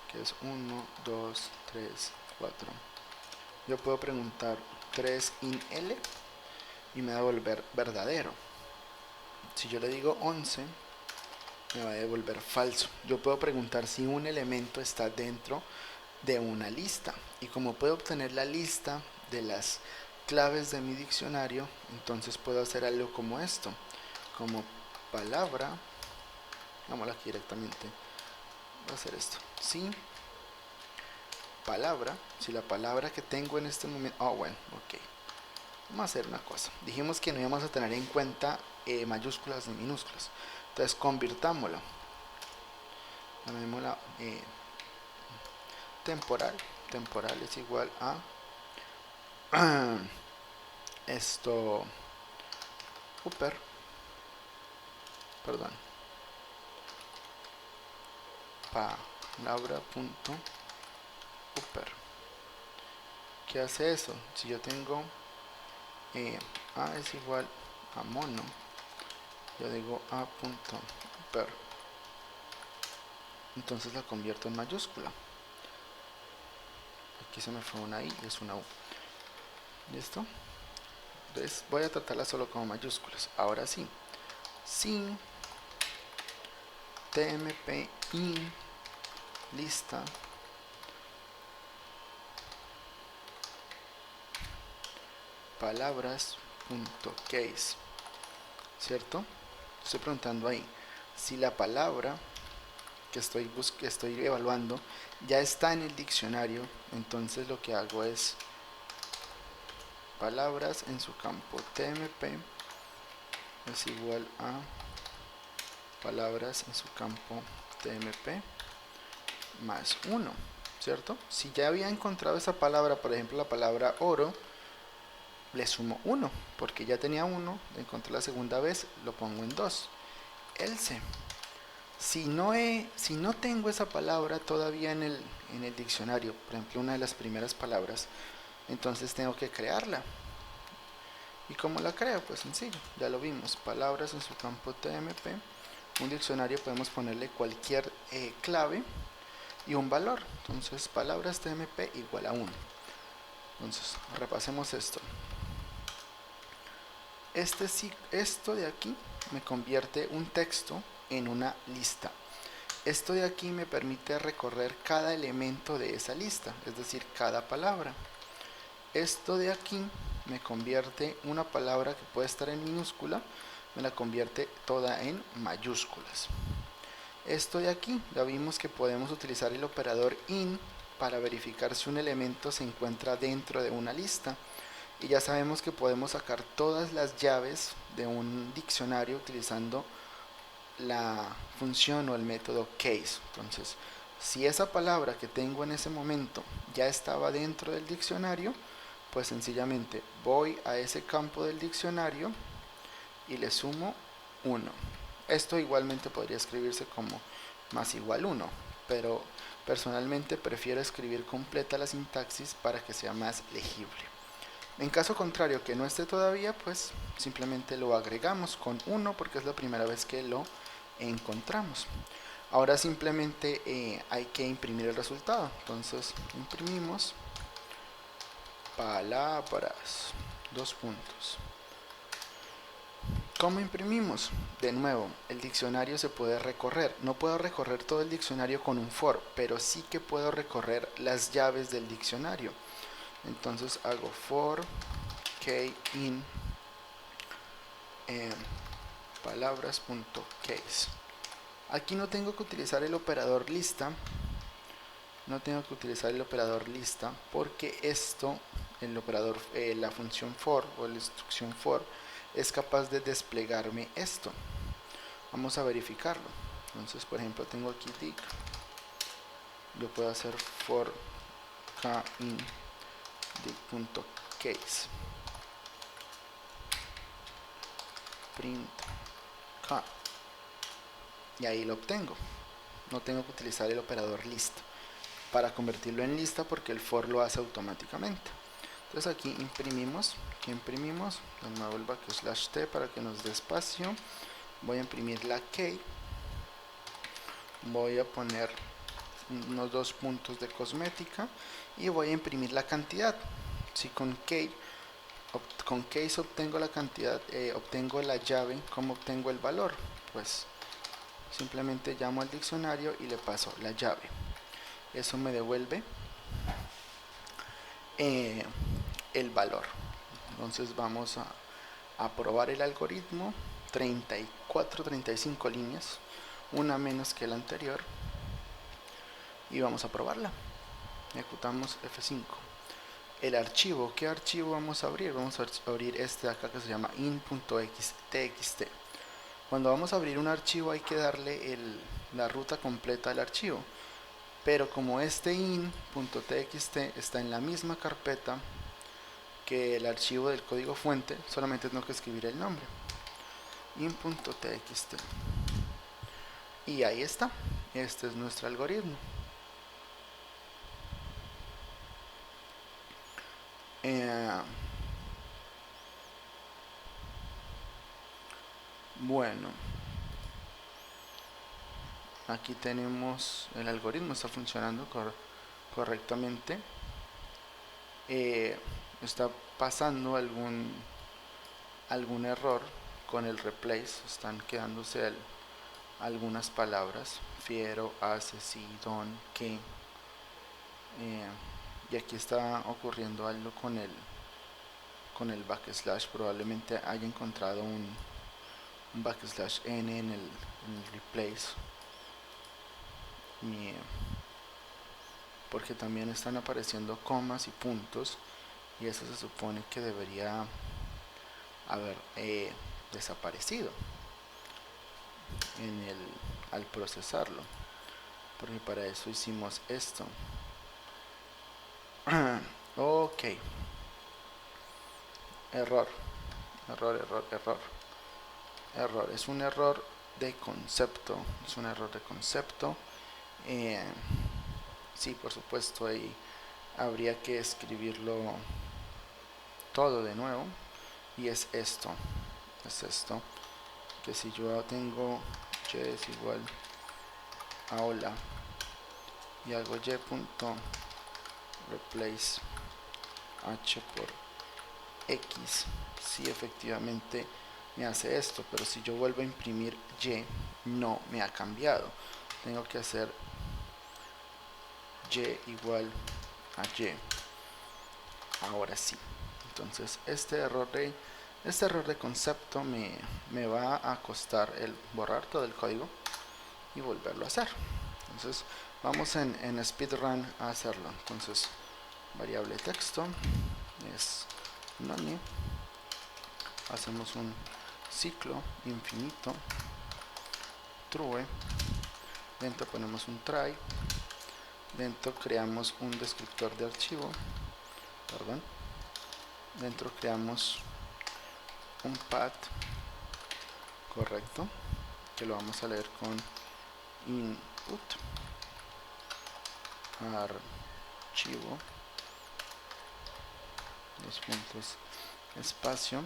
que es 1, 2, 3, 4, yo puedo preguntar 3 in L y me va a devolver verdadero. Si yo le digo 11, me va a devolver falso. Yo puedo preguntar si un elemento está dentro de una lista, y como puedo obtener la lista de las claves de mi diccionario, entonces puedo hacer algo como esto, como palabra, vámonos aquí directamente, voy a hacer esto, si palabra, si la palabra que tengo en este momento, bueno, ok, vamos a hacer una cosa, dijimos que no íbamos a tener en cuenta mayúsculas ni minúsculas, entonces convirtámoslo, llamémosla temporal es igual a esto upper, perdón, palabra.upper. ¿Qué hace eso? Si yo tengo a es igual a mono, yo digo a.upper, entonces la convierto en mayúscula. Aquí se me fue una i y es una u. ¿Listo? Entonces voy a tratarla solo como mayúsculas. Ahora sí, sin tmp in lista palabras.case, ¿cierto? Estoy preguntando ahí si la palabra que estoy evaluando ya está en el diccionario. Entonces lo que hago es palabras en su campo tmp es igual a palabras en su campo tmp más 1, ¿cierto? Si ya había encontrado esa palabra, por ejemplo la palabra oro, le sumo 1, porque ya tenía 1, le encontré la segunda vez, lo pongo en 2. Else, si no tengo esa palabra todavía en el diccionario, por ejemplo una de las primeras palabras, entonces tengo que crearla. ¿Y cómo la creo? Pues sencillo, ya lo vimos, palabras en su campo tmp, un diccionario podemos ponerle cualquier clave y un valor, entonces palabras tmp igual a 1. Entonces repasemos esto. Esto de aquí me convierte un texto en una lista. Esto de aquí me permite recorrer cada elemento de esa lista, es decir, cada palabra. Esto de aquí me convierte una palabra que puede estar en minúscula, me la convierte toda en mayúsculas. Esto de aquí, ya vimos que podemos utilizar el operador in para verificar si un elemento se encuentra dentro de una lista. Y ya sabemos que podemos sacar todas las llaves de un diccionario utilizando la función o el método case. Entonces, si esa palabra que tengo en ese momento ya estaba dentro del diccionario, Pues sencillamente voy a ese campo del diccionario y le sumo 1. Esto igualmente podría escribirse como más igual 1, pero personalmente prefiero escribir completa la sintaxis para que sea más legible. En caso contrario que no esté todavía, pues simplemente lo agregamos con 1 porque es la primera vez que lo encontramos. Ahora simplemente hay que imprimir el resultado. Entonces imprimimos palabras, dos puntos. ¿Cómo imprimimos? De nuevo, el diccionario se puede recorrer. No puedo recorrer todo el diccionario con un for, pero sí que puedo recorrer las llaves del diccionario. Entonces hago for key in palabras.case. Aquí no tengo que utilizar el operador lista. No tengo que utilizar el operador lista porque esto, el operador, la función for o la instrucción for es capaz de desplegarme esto. Vamos a verificarlo. Entonces, por ejemplo, tengo aquí dic. Yo puedo hacer for k in dic.case print k y ahí lo obtengo. No tengo que utilizar el operador lista para convertirlo en lista porque el for lo hace automáticamente. Entonces aquí imprimimos, de nuevo el \t para que nos dé espacio. Voy a imprimir la key, voy a poner unos 2 puntos de cosmética y voy a imprimir la cantidad. Si con case obtengo la cantidad, obtengo la llave, ¿cómo obtengo el valor? Pues simplemente llamo al diccionario y le paso la llave. Eso me devuelve el valor. Entonces vamos a probar el algoritmo. 35 líneas, una menos que la anterior, y vamos a probarla. Ejecutamos F5. El archivo, ¿qué archivo vamos a abrir? Vamos a abrir este de acá que se llama in.txt. Cuando vamos a abrir un archivo hay que darle la ruta completa del archivo, pero como este in.txt está en la misma carpeta que el archivo del código fuente, solamente tengo que escribir el nombre, in.txt, y ahí está. Este es nuestro algoritmo. Bueno, aquí tenemos el algoritmo, está funcionando correctamente. Está pasando algún error con el replace, están quedándose algunas palabras, fiero, hace, sí, don, que, y aquí está ocurriendo algo con el backslash. Probablemente haya encontrado un backslash n en el replace, porque también están apareciendo comas y puntos, y eso se supone que debería haber desaparecido al procesarlo, porque para eso hicimos esto. Ok, error, es un error de concepto, sí, por supuesto, ahí habría que escribirlo todo de nuevo, y es esto, que si yo tengo y es igual a hola y hago y.replace h por x, si efectivamente me hace esto, pero si yo vuelvo a imprimir y, no me ha cambiado. Tengo que hacer y igual a y. Ahora sí. Entonces este error de concepto me va a costar el borrar todo el código y volverlo a hacer. Entonces vamos en speedrun a hacerlo. Entonces variable texto es none, hacemos un ciclo infinito true, dentro ponemos un try, dentro creamos un descriptor de archivo, dentro creamos un path correcto que lo vamos a leer con input archivo espacio.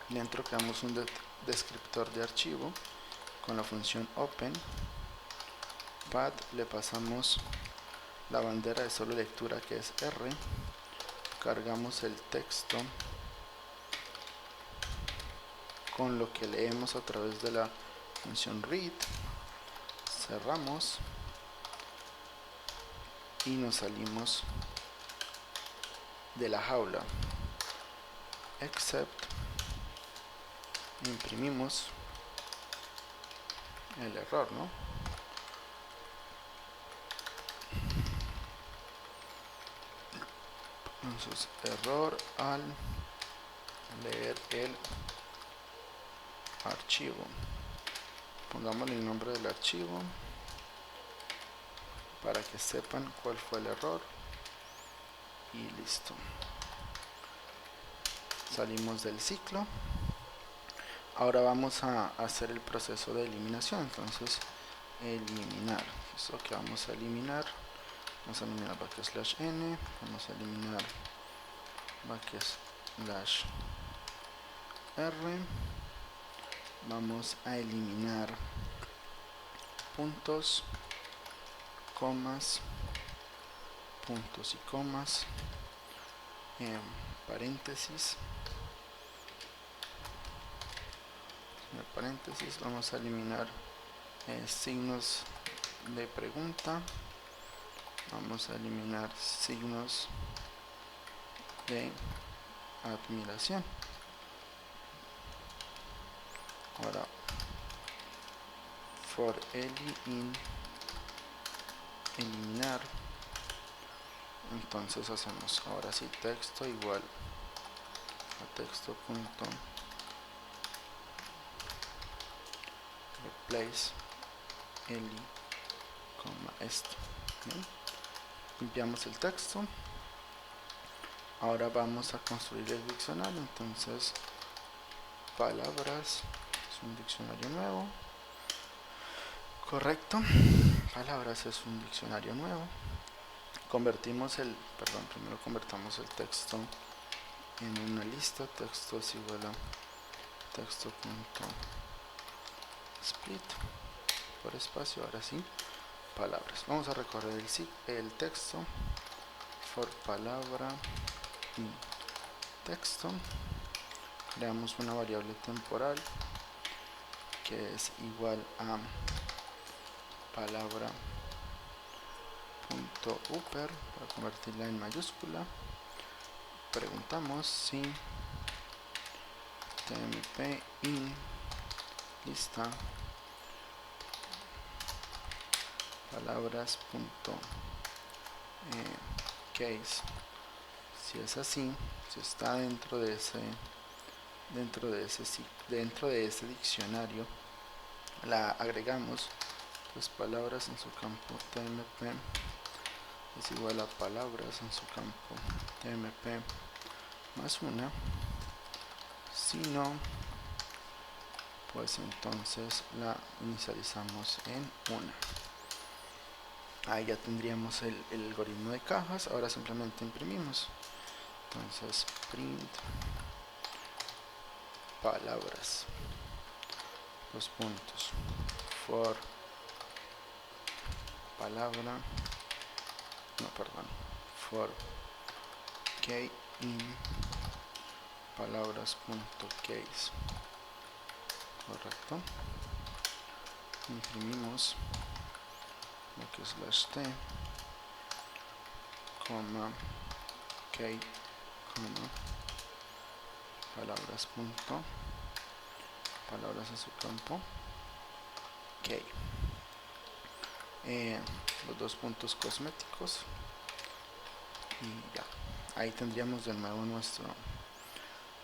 Dentro creamos un descriptor de archivo con la función open. Path le pasamos la bandera de solo lectura, que es R. Cargamos el texto con lo que leemos a través de la función read. Cerramos y nos salimos de la jaula, except, imprimimos el error, ¿no? Entonces, error al leer el archivo. Pongámosle el nombre del archivo para que sepan cuál fue el error y listo. Salimos del ciclo. Ahora vamos a hacer el proceso de eliminación. Entonces, eliminar. Eso que vamos a eliminar. Vamos a eliminar \n. Vamos a eliminar \r. Vamos a eliminar puntos, comas, puntos y comas, paréntesis. Vamos a eliminar signos de pregunta. Vamos a eliminar signos de admiración. Ahora for eliminar. Entonces hacemos ahora sí texto igual a texto punto replace esto. ¿Bien? Limpiamos el texto. Ahora vamos a construir el diccionario. Entonces, palabras es un diccionario nuevo. Correcto. Palabras es un diccionario nuevo. Primero convertamos el texto en una lista. Texto es igual a texto.split por espacio. Ahora sí, palabras. Vamos a recorrer el texto. For palabra y texto. Creamos una variable temporal que es igual a palabra.upper para convertirla en mayúscula. Preguntamos si tmp in lista palabras.case. Si es así, si está dentro de ese diccionario, la agregamos. Pues palabras en su campo tmp es igual a palabras en su campo tmp más una. Si no, pues entonces la inicializamos en una. Ahí ya tendríamos el algoritmo de cajas. Ahora simplemente imprimimos. Entonces print palabras, los puntos, for palabra, for key in palabras.case. Correcto. Imprimimos lo que es /t, coma, key, coma, palabras en su campo, key. Los dos puntos cosméticos y ya. Ahí tendríamos de nuevo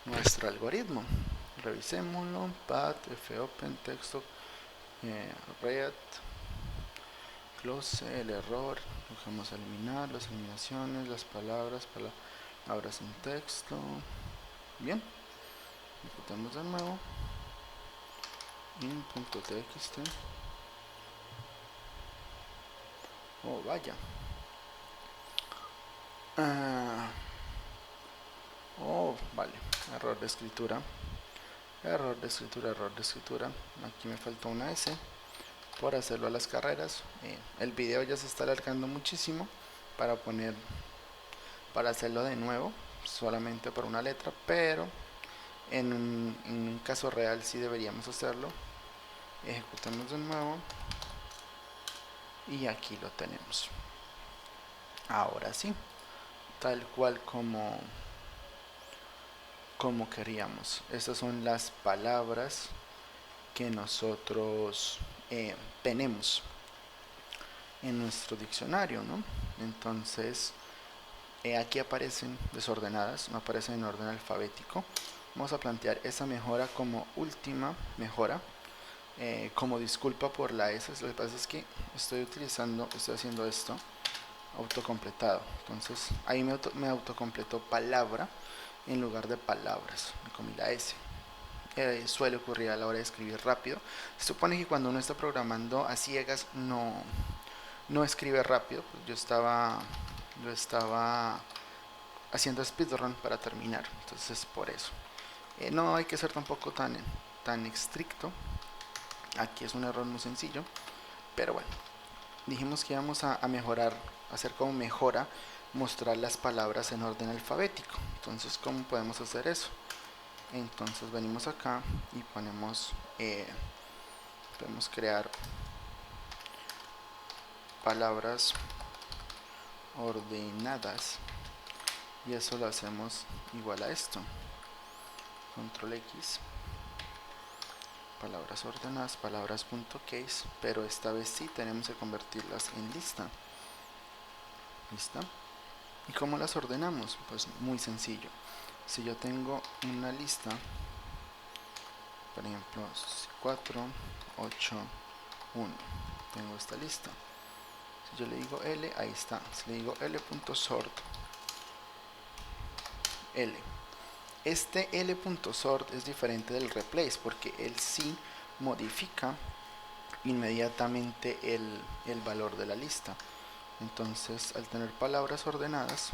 nuestro algoritmo. Revisémoslo. Path, fopen, texto, read, close, el error, lo vamos a eliminar, las eliminaciones, las palabras, ahora sin texto. Bien, ejecutemos de nuevo. In.txt. Oh, vaya. Oh, vale. Error de escritura. Error de escritura, error de escritura. Aquí me faltó una S por hacerlo a las carreras. El video ya se está alargando muchísimo para hacerlo de nuevo, solamente por una letra, pero en un caso real sí deberíamos hacerlo. Ejecutamos de nuevo y aquí lo tenemos. Ahora sí, tal cual como queríamos. Estas son las palabras que nosotros tenemos en nuestro diccionario, ¿no? Entonces aquí aparecen desordenadas, no aparecen en orden alfabético. Vamos a plantear esa mejora como última mejora, como disculpa por la S. Lo que pasa es que estoy haciendo esto autocompletado, entonces ahí me autocompletó palabra en lugar de palabras, me comí la S. Suele ocurrir a la hora de escribir rápido. Se supone que cuando uno está programando a ciegas no escribe rápido. Pues yo estaba haciendo speedrun para terminar, entonces por eso no hay que ser tampoco tan estricto. Aquí es un error muy sencillo, pero bueno, dijimos que íbamos a mejorar, hacer como mejora, mostrar las palabras en orden alfabético. Entonces, ¿cómo podemos hacer eso? Entonces venimos acá y podemos crear palabras ordenadas, y eso lo hacemos igual a esto. Control X, palabras ordenadas, palabras.case, pero esta vez sí tenemos que convertirlas en lista. ¿Lista? ¿Y cómo las ordenamos? Pues muy sencillo. Si yo tengo una lista, por ejemplo 4, 8, 1, tengo esta lista. Si yo le digo L, ahí está. Si le digo L.sort, L. Este L.sort es diferente del replace porque él sí modifica inmediatamente el valor de la lista. Entonces, al tener palabras ordenadas,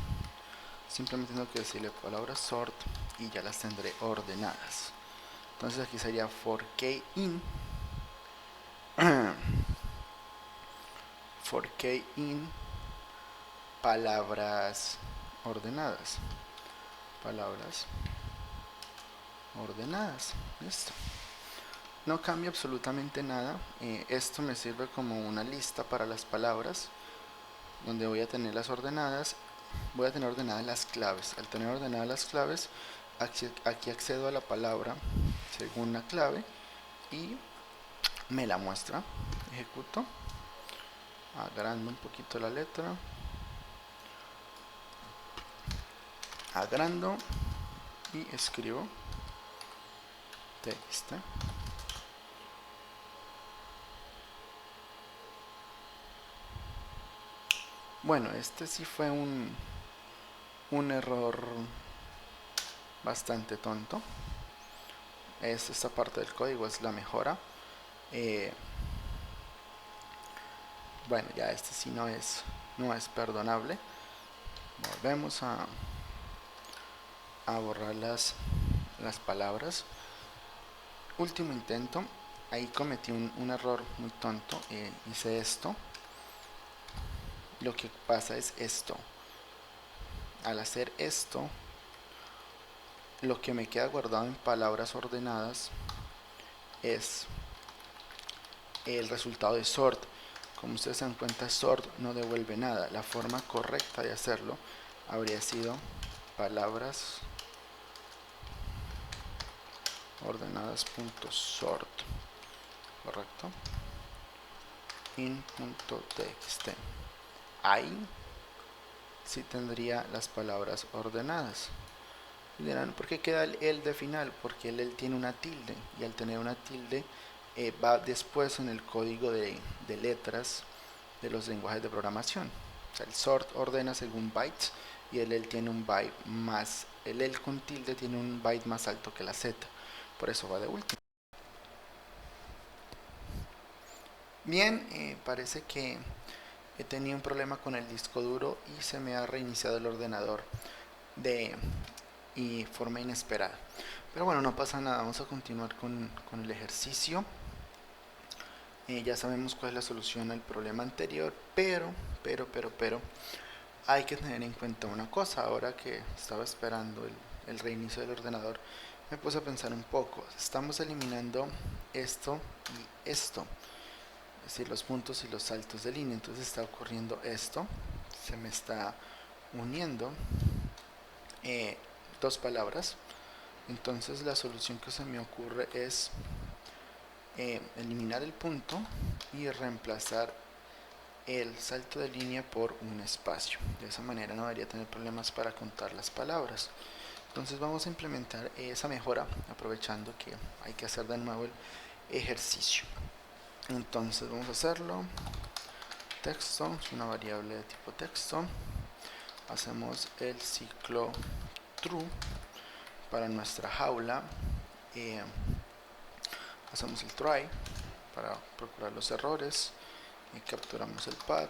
simplemente tengo que decirle palabras sort y ya las tendré ordenadas. Entonces aquí sería for k in palabras ordenadas. Palabras ordenadas. Listo. No cambia absolutamente nada. Esto me sirve como una lista para las palabras, donde voy a tener las ordenadas. Voy a tener ordenadas las claves. Al tener ordenadas las claves, aquí accedo a la palabra según la clave y me la muestra. Ejecuto, agrando un poquito la letra, agrando y escribo texto. Bueno, este sí fue un error bastante tonto. Esta parte del código es la mejora. Bueno, ya este sí no es perdonable. Volvemos a borrar las palabras. Último intento. Ahí cometí un error muy tonto. Hice esto. Lo que pasa es esto. Al hacer esto, lo que me queda guardado en palabras ordenadas es el resultado de sort. Como ustedes se dan cuenta, sort no devuelve nada. La forma correcta de hacerlo habría sido palabras ordenadas.sort, correcto, in.txt. Ahí sí tendría las palabras ordenadas. Y dirán, ¿por qué queda el de final? Porque él tiene una tilde, y al tener una tilde va después en el código de letras de los lenguajes de programación. O sea, el sort ordena según bytes, y el tiene un byte más, el con tilde tiene un byte más alto que la Z, por eso va de último. Bien, parece que he tenido un problema con el disco duro y se me ha reiniciado el ordenador y forma inesperada. Pero bueno, no pasa nada, vamos a continuar con el ejercicio. Ya sabemos cuál es la solución al problema anterior, pero hay que tener en cuenta una cosa. Ahora que estaba esperando el reinicio del ordenador, me puse a pensar un poco. Estamos eliminando esto y esto, es decir, los puntos y los saltos de línea. Entonces está ocurriendo esto, se me está uniendo dos palabras. Entonces la solución que se me ocurre es eliminar el punto y reemplazar el salto de línea por un espacio. De esa manera no debería tener problemas para contar las palabras. Entonces vamos a implementar esa mejora aprovechando que hay que hacer de nuevo el ejercicio. Entonces vamos a hacerlo. Texto es una variable de tipo texto. Hacemos el ciclo true para nuestra jaula. Hacemos el try para procurar los errores y capturamos el path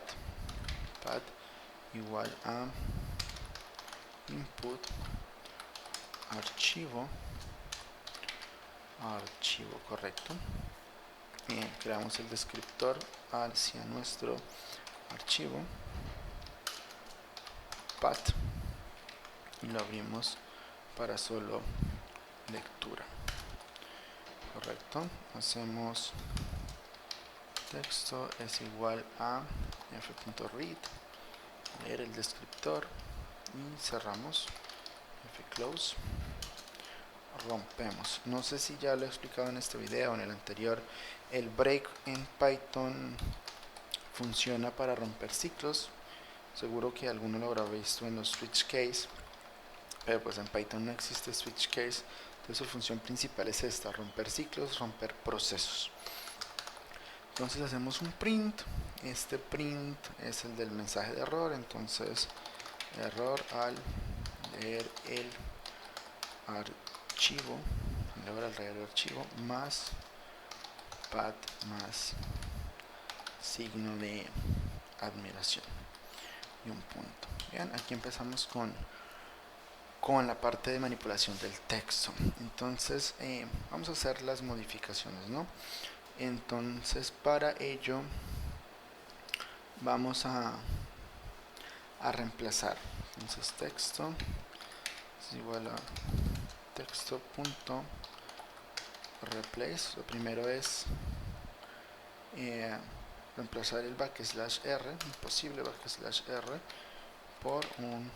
igual a input archivo correcto. Bien, creamos el descriptor hacia nuestro archivo path y lo abrimos para solo lectura. Correcto, hacemos texto es igual a f.read, leer el descriptor y cerramos, fclose, rompemos. No sé si ya lo he explicado en este video o en el anterior, el break en Python funciona para romper ciclos. Seguro que alguno lo habrá visto en los switch case, pero pues en Python no existe switch case. Entonces su función principal es esta: romper ciclos, romper procesos. Entonces hacemos un print. Este print es el del mensaje de error. Entonces error al leer el archivo, más path más signo de admiración y un punto. Bien, aquí empezamos con la parte de manipulación del texto. Entonces vamos a hacer las modificaciones, ¿no? Entonces para ello vamos a reemplazar. Entonces texto es igual a texto.replace. Lo primero es reemplazar el \r, un posible \r, por un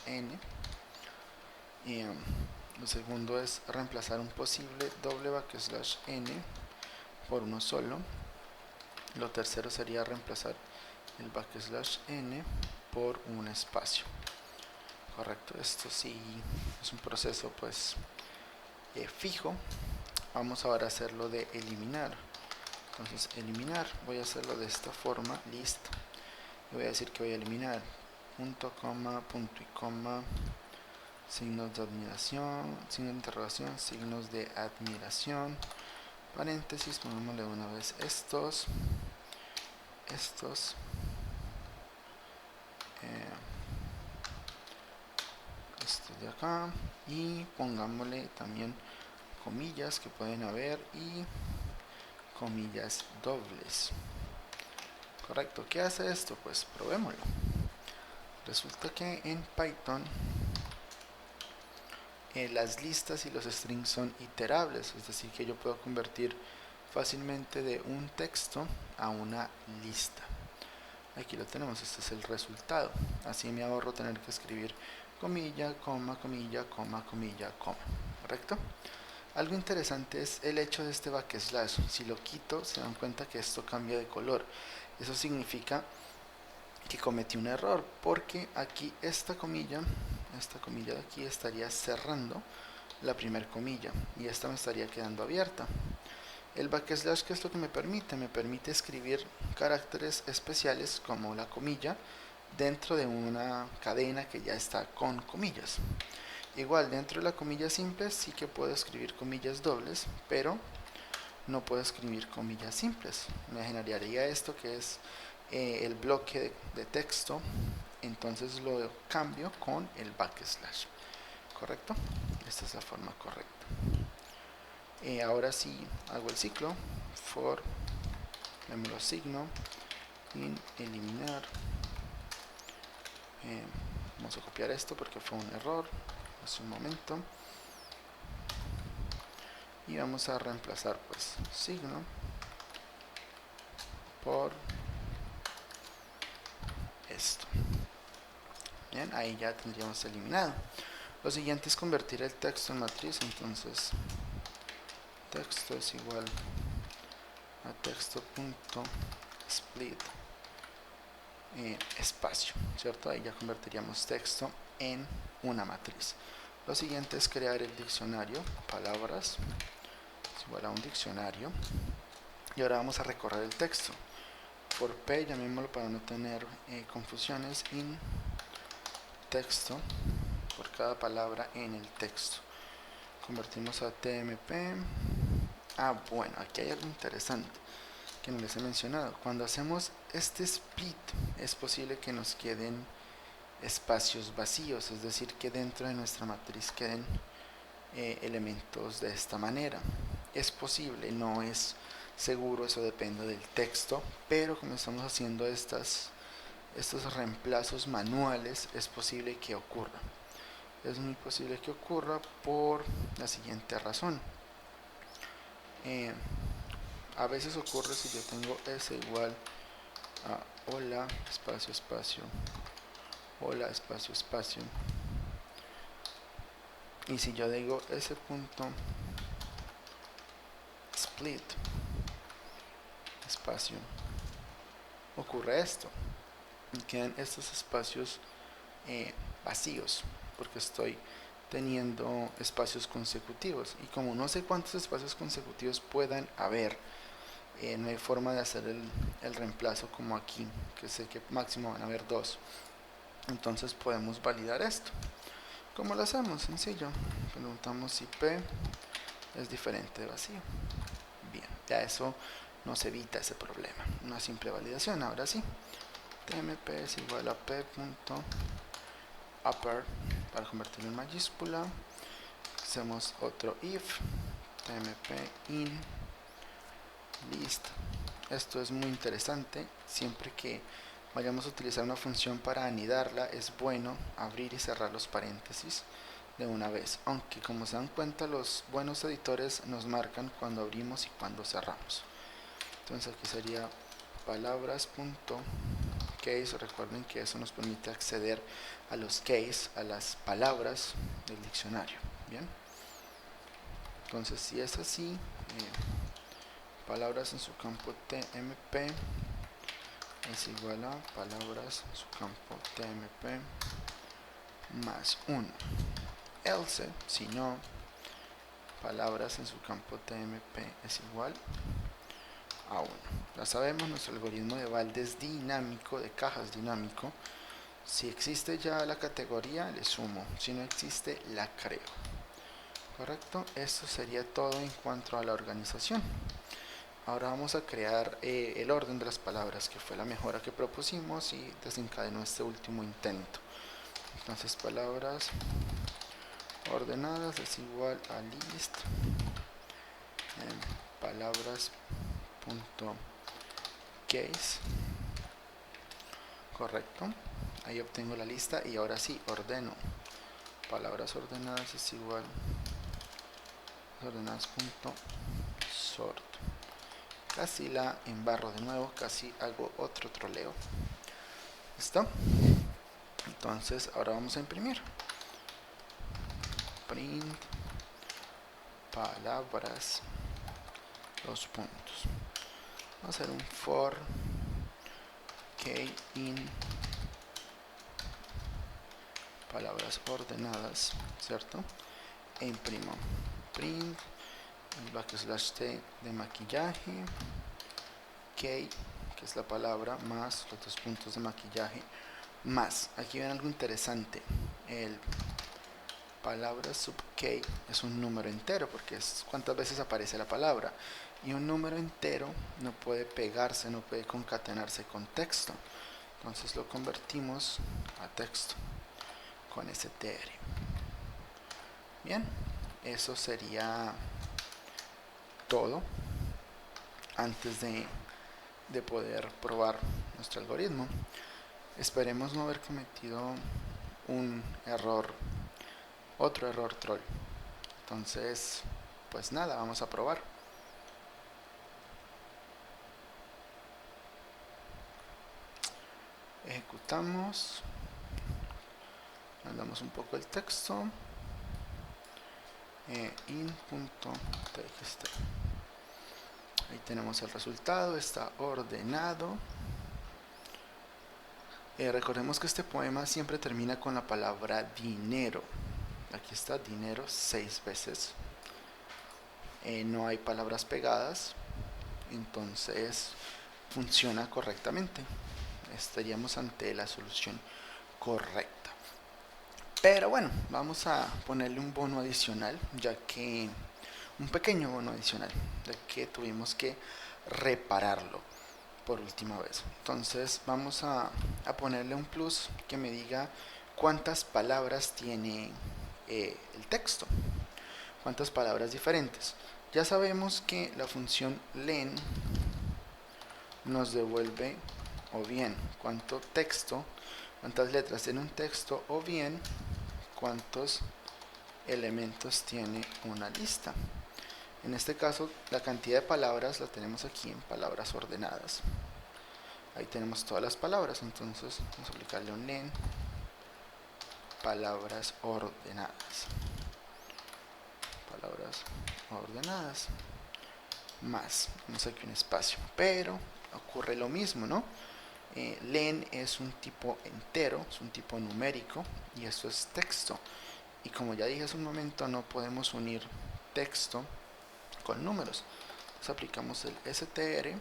\n. Y lo segundo es reemplazar un posible doble \n por uno solo. Lo tercero sería reemplazar el \n por un espacio. Correcto, esto sí es un proceso pues fijo. Vamos ahora a hacerlo de eliminar. Entonces eliminar, voy a hacerlo de esta forma, listo. Y voy a decir que voy a eliminar punto, coma, punto y coma, signos de admiración, signos de interrogación, signos de admiración, paréntesis, pongámosle una vez estos de acá, y pongámosle también comillas que pueden haber y comillas dobles. Correcto, ¿qué hace esto? Pues probémoslo. Resulta que en Python las listas y los strings son iterables, es decir, que yo puedo convertir fácilmente de un texto a una lista. Aquí lo tenemos, este es el resultado. Así me ahorro tener que escribir comilla, coma, comilla, coma, comilla, coma. ¿Correcto? Algo interesante es el hecho de este backslash. Si lo quito, se dan cuenta que esto cambia de color. Eso significa que cometí un error, porque aquí esta comilla de aquí estaría cerrando la primera comilla y esta me estaría quedando abierta. El backslash, ¿qué es lo que me permite? Me permite escribir caracteres especiales como la comilla dentro de una cadena que ya está con comillas. Igual dentro de la comilla simple sí que puedo escribir comillas dobles, pero no puedo escribir comillas simples. Me generaría esto que es el bloque de texto, entonces lo cambio con el backslash. ¿Correcto? Esta es la forma correcta. Ahora sí hago el ciclo for, lo signo, in, eliminar. Vamos a copiar esto porque fue un error hace un momento. Y vamos a reemplazar pues signo por esto. Bien, ahí ya tendríamos eliminado. Lo siguiente es convertir el texto en matriz, entonces texto es igual a texto.split espacio, ¿cierto? Ahí ya convertiríamos texto en una matriz. Lo siguiente es crear el diccionario, palabras, es igual a un diccionario. Y ahora vamos a recorrer el texto. For P, llamémoslo para no tener confusiones, in texto, por cada palabra en el texto. Convertimos a TMP. Bueno, aquí hay algo interesante que no les he mencionado. Cuando hacemos este split, es posible que nos queden espacios vacíos, es decir, que dentro de nuestra matriz queden elementos de esta manera. Es posible, no es seguro, eso depende del texto, pero como estamos haciendo estos reemplazos manuales, es posible que ocurra. Es muy posible que ocurra por la siguiente razón. A veces ocurre si yo tengo s igual a hola, espacio, espacio, hola, espacio, espacio. Y si yo digo s punto split, espacio, ocurre esto. Y quedan estos espacios vacíos, porque estoy teniendo espacios consecutivos. Y como no sé cuántos espacios consecutivos puedan haber, no hay forma de hacer el reemplazo como aquí, que sé que máximo van a haber 2. Entonces podemos validar esto. ¿Cómo lo hacemos? Sencillo. Preguntamos si P es diferente de vacío. Bien, ya eso nos evita ese problema. Una simple validación. Ahora sí, tmp es igual a p.upper para convertirlo en mayúscula. Hacemos otro if tmp in list. Esto es muy interesante. Siempre que vayamos a utilizar una función para anidarla, es bueno abrir y cerrar los paréntesis de una vez, aunque como se dan cuenta los buenos editores nos marcan cuando abrimos y cuando cerramos. Entonces aquí sería palabras.case. Recuerden que eso nos permite acceder a los case, a las palabras del diccionario. Bien, entonces si es así, palabras en su campo tmp es igual a palabras en su campo tmp más 1. Else, si no, palabras en su campo tmp es igual a 1. Ya sabemos, nuestro algoritmo de balde es dinámico, de cajas dinámico. Si existe ya la categoría, le sumo. Si no existe, la creo. ¿Correcto? Esto sería todo en cuanto a la organización. Ahora vamos a crear el orden de las palabras, que fue la mejora que propusimos y desencadenó este último intento. Entonces, palabras ordenadas es igual a list palabras.case. Correcto. Ahí obtengo la lista y ahora sí ordeno. Palabras ordenadas es igual ordenadas.sort. Casi la embarro de nuevo, casi hago otro troleo. ¿Listo? Entonces ahora vamos a imprimir. Print palabras, dos puntos. Vamos a hacer un for k in palabras ordenadas, ¿cierto? E imprimo print el backslash t de maquillaje, k, que es la palabra, más los dos puntos de maquillaje, más. Aquí ven algo interesante. El palabra sub k es un número entero porque es cuántas veces aparece la palabra, y un número entero no puede pegarse, no puede concatenarse con texto, entonces lo convertimos a texto con str. Bien, eso sería todo antes de poder probar nuestro algoritmo. Esperemos no haber cometido un error, otro error troll. Entonces, pues nada, vamos a probar. Ejecutamos, mandamos un poco el texto, in.txt. Ahí tenemos el resultado, está ordenado. Recordemos que este poema siempre termina con la palabra dinero. Aquí está dinero 6 veces. No hay palabras pegadas, entonces funciona correctamente. Estaríamos ante la solución correcta. Pero bueno, vamos a ponerle un bono adicional, ya que un pequeño bono adicional, ya que tuvimos que repararlo por última vez. Entonces vamos a ponerle un plus que me diga cuántas palabras tiene el texto, cuántas palabras diferentes. Ya sabemos que la función len nos devuelve o bien cuánto texto, cuántas letras tiene un texto, o bien cuántos elementos tiene una lista. En este caso, la cantidad de palabras la tenemos aquí en palabras ordenadas. Ahí tenemos todas las palabras, entonces vamos a aplicarle un len palabras ordenadas. Palabras ordenadas más, vamos aquí un espacio, pero ocurre lo mismo, ¿no? Len es un tipo entero, es un tipo numérico, y esto es texto, y como ya dije hace un momento, no podemos unir texto con números. Entonces aplicamos el str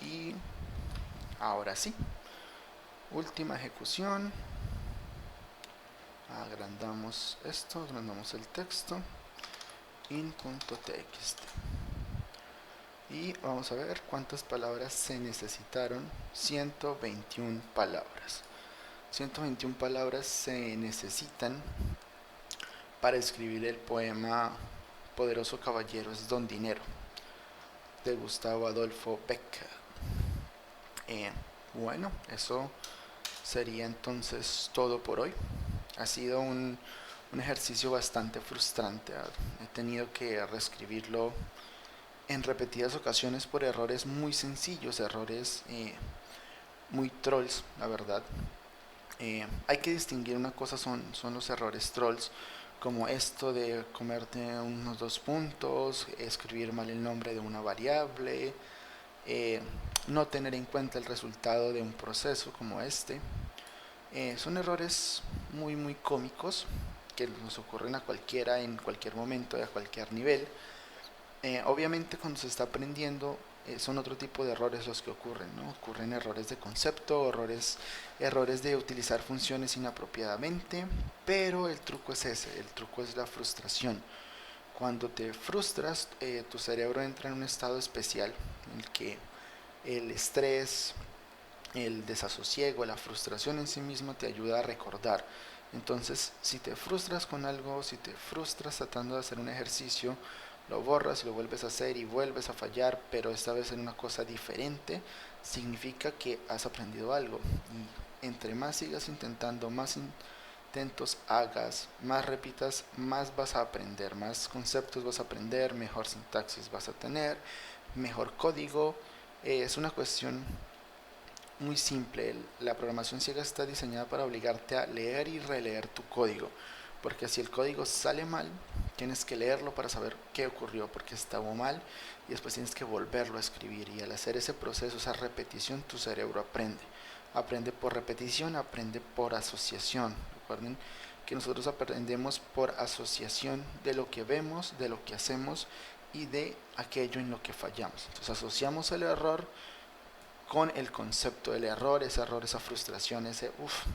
y ahora sí, última ejecución, agrandamos esto, agrandamos el texto, in.txt, y vamos a ver cuántas palabras se necesitaron. 121 palabras. 121 palabras se necesitan para escribir el poema Poderoso Caballero es Don Dinero, de Gustavo Adolfo Bécquer. Bueno, eso sería entonces todo por hoy. Ha sido un ejercicio bastante frustrante. He tenido que reescribirlo en repetidas ocasiones por errores muy sencillos, errores muy trolls, la verdad. Hay que distinguir una cosa, son los errores trolls, como esto de comerte unos 2 puntos, escribir mal el nombre de una variable, no tener en cuenta el resultado de un proceso como este. Son errores muy muy cómicos que nos ocurren a cualquiera en cualquier momento y a cualquier nivel. Obviamente cuando se está aprendiendo son otro tipo de errores los que ocurren, ¿no? Ocurren errores de concepto, errores de utilizar funciones inapropiadamente, pero el truco es ese, el truco es la frustración. Cuando te frustras, tu cerebro entra en un estado especial en el que el estrés, el desasosiego, la frustración en sí mismo te ayuda a recordar. Entonces, si te frustras con algo, si te frustras tratando de hacer un ejercicio, lo borras y lo vuelves a hacer y vuelves a fallar, pero esta vez en una cosa diferente, significa que has aprendido algo. Y entre más sigas intentando, más intentos hagas, más repitas, más vas a aprender, más conceptos vas a aprender, mejor sintaxis vas a tener, mejor código. Es una cuestión muy simple. La programación ciega está diseñada para obligarte a leer y releer tu código, porque si el código sale mal, tienes que leerlo para saber qué ocurrió, porque estaba mal, y después tienes que volverlo a escribir, y al hacer ese proceso, esa repetición, tu cerebro aprende por repetición, aprende por asociación. Recuerden que nosotros aprendemos por asociación de lo que vemos, de lo que hacemos y de aquello en lo que fallamos. Entonces asociamos el error con el concepto del error, ese error, esa frustración,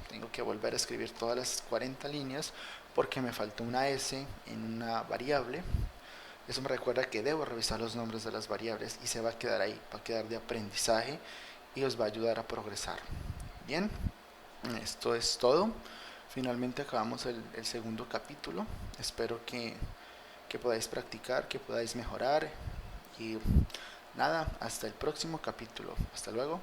tengo que volver a escribir todas las 40 líneas porque me faltó una S en una variable. Eso me recuerda que debo revisar los nombres de las variables y se va a quedar ahí, va a quedar de aprendizaje y os va a ayudar a progresar. Bien, esto es todo. Finalmente acabamos el segundo capítulo. Espero que podáis practicar, que podáis mejorar y nada, hasta el próximo capítulo. Hasta luego.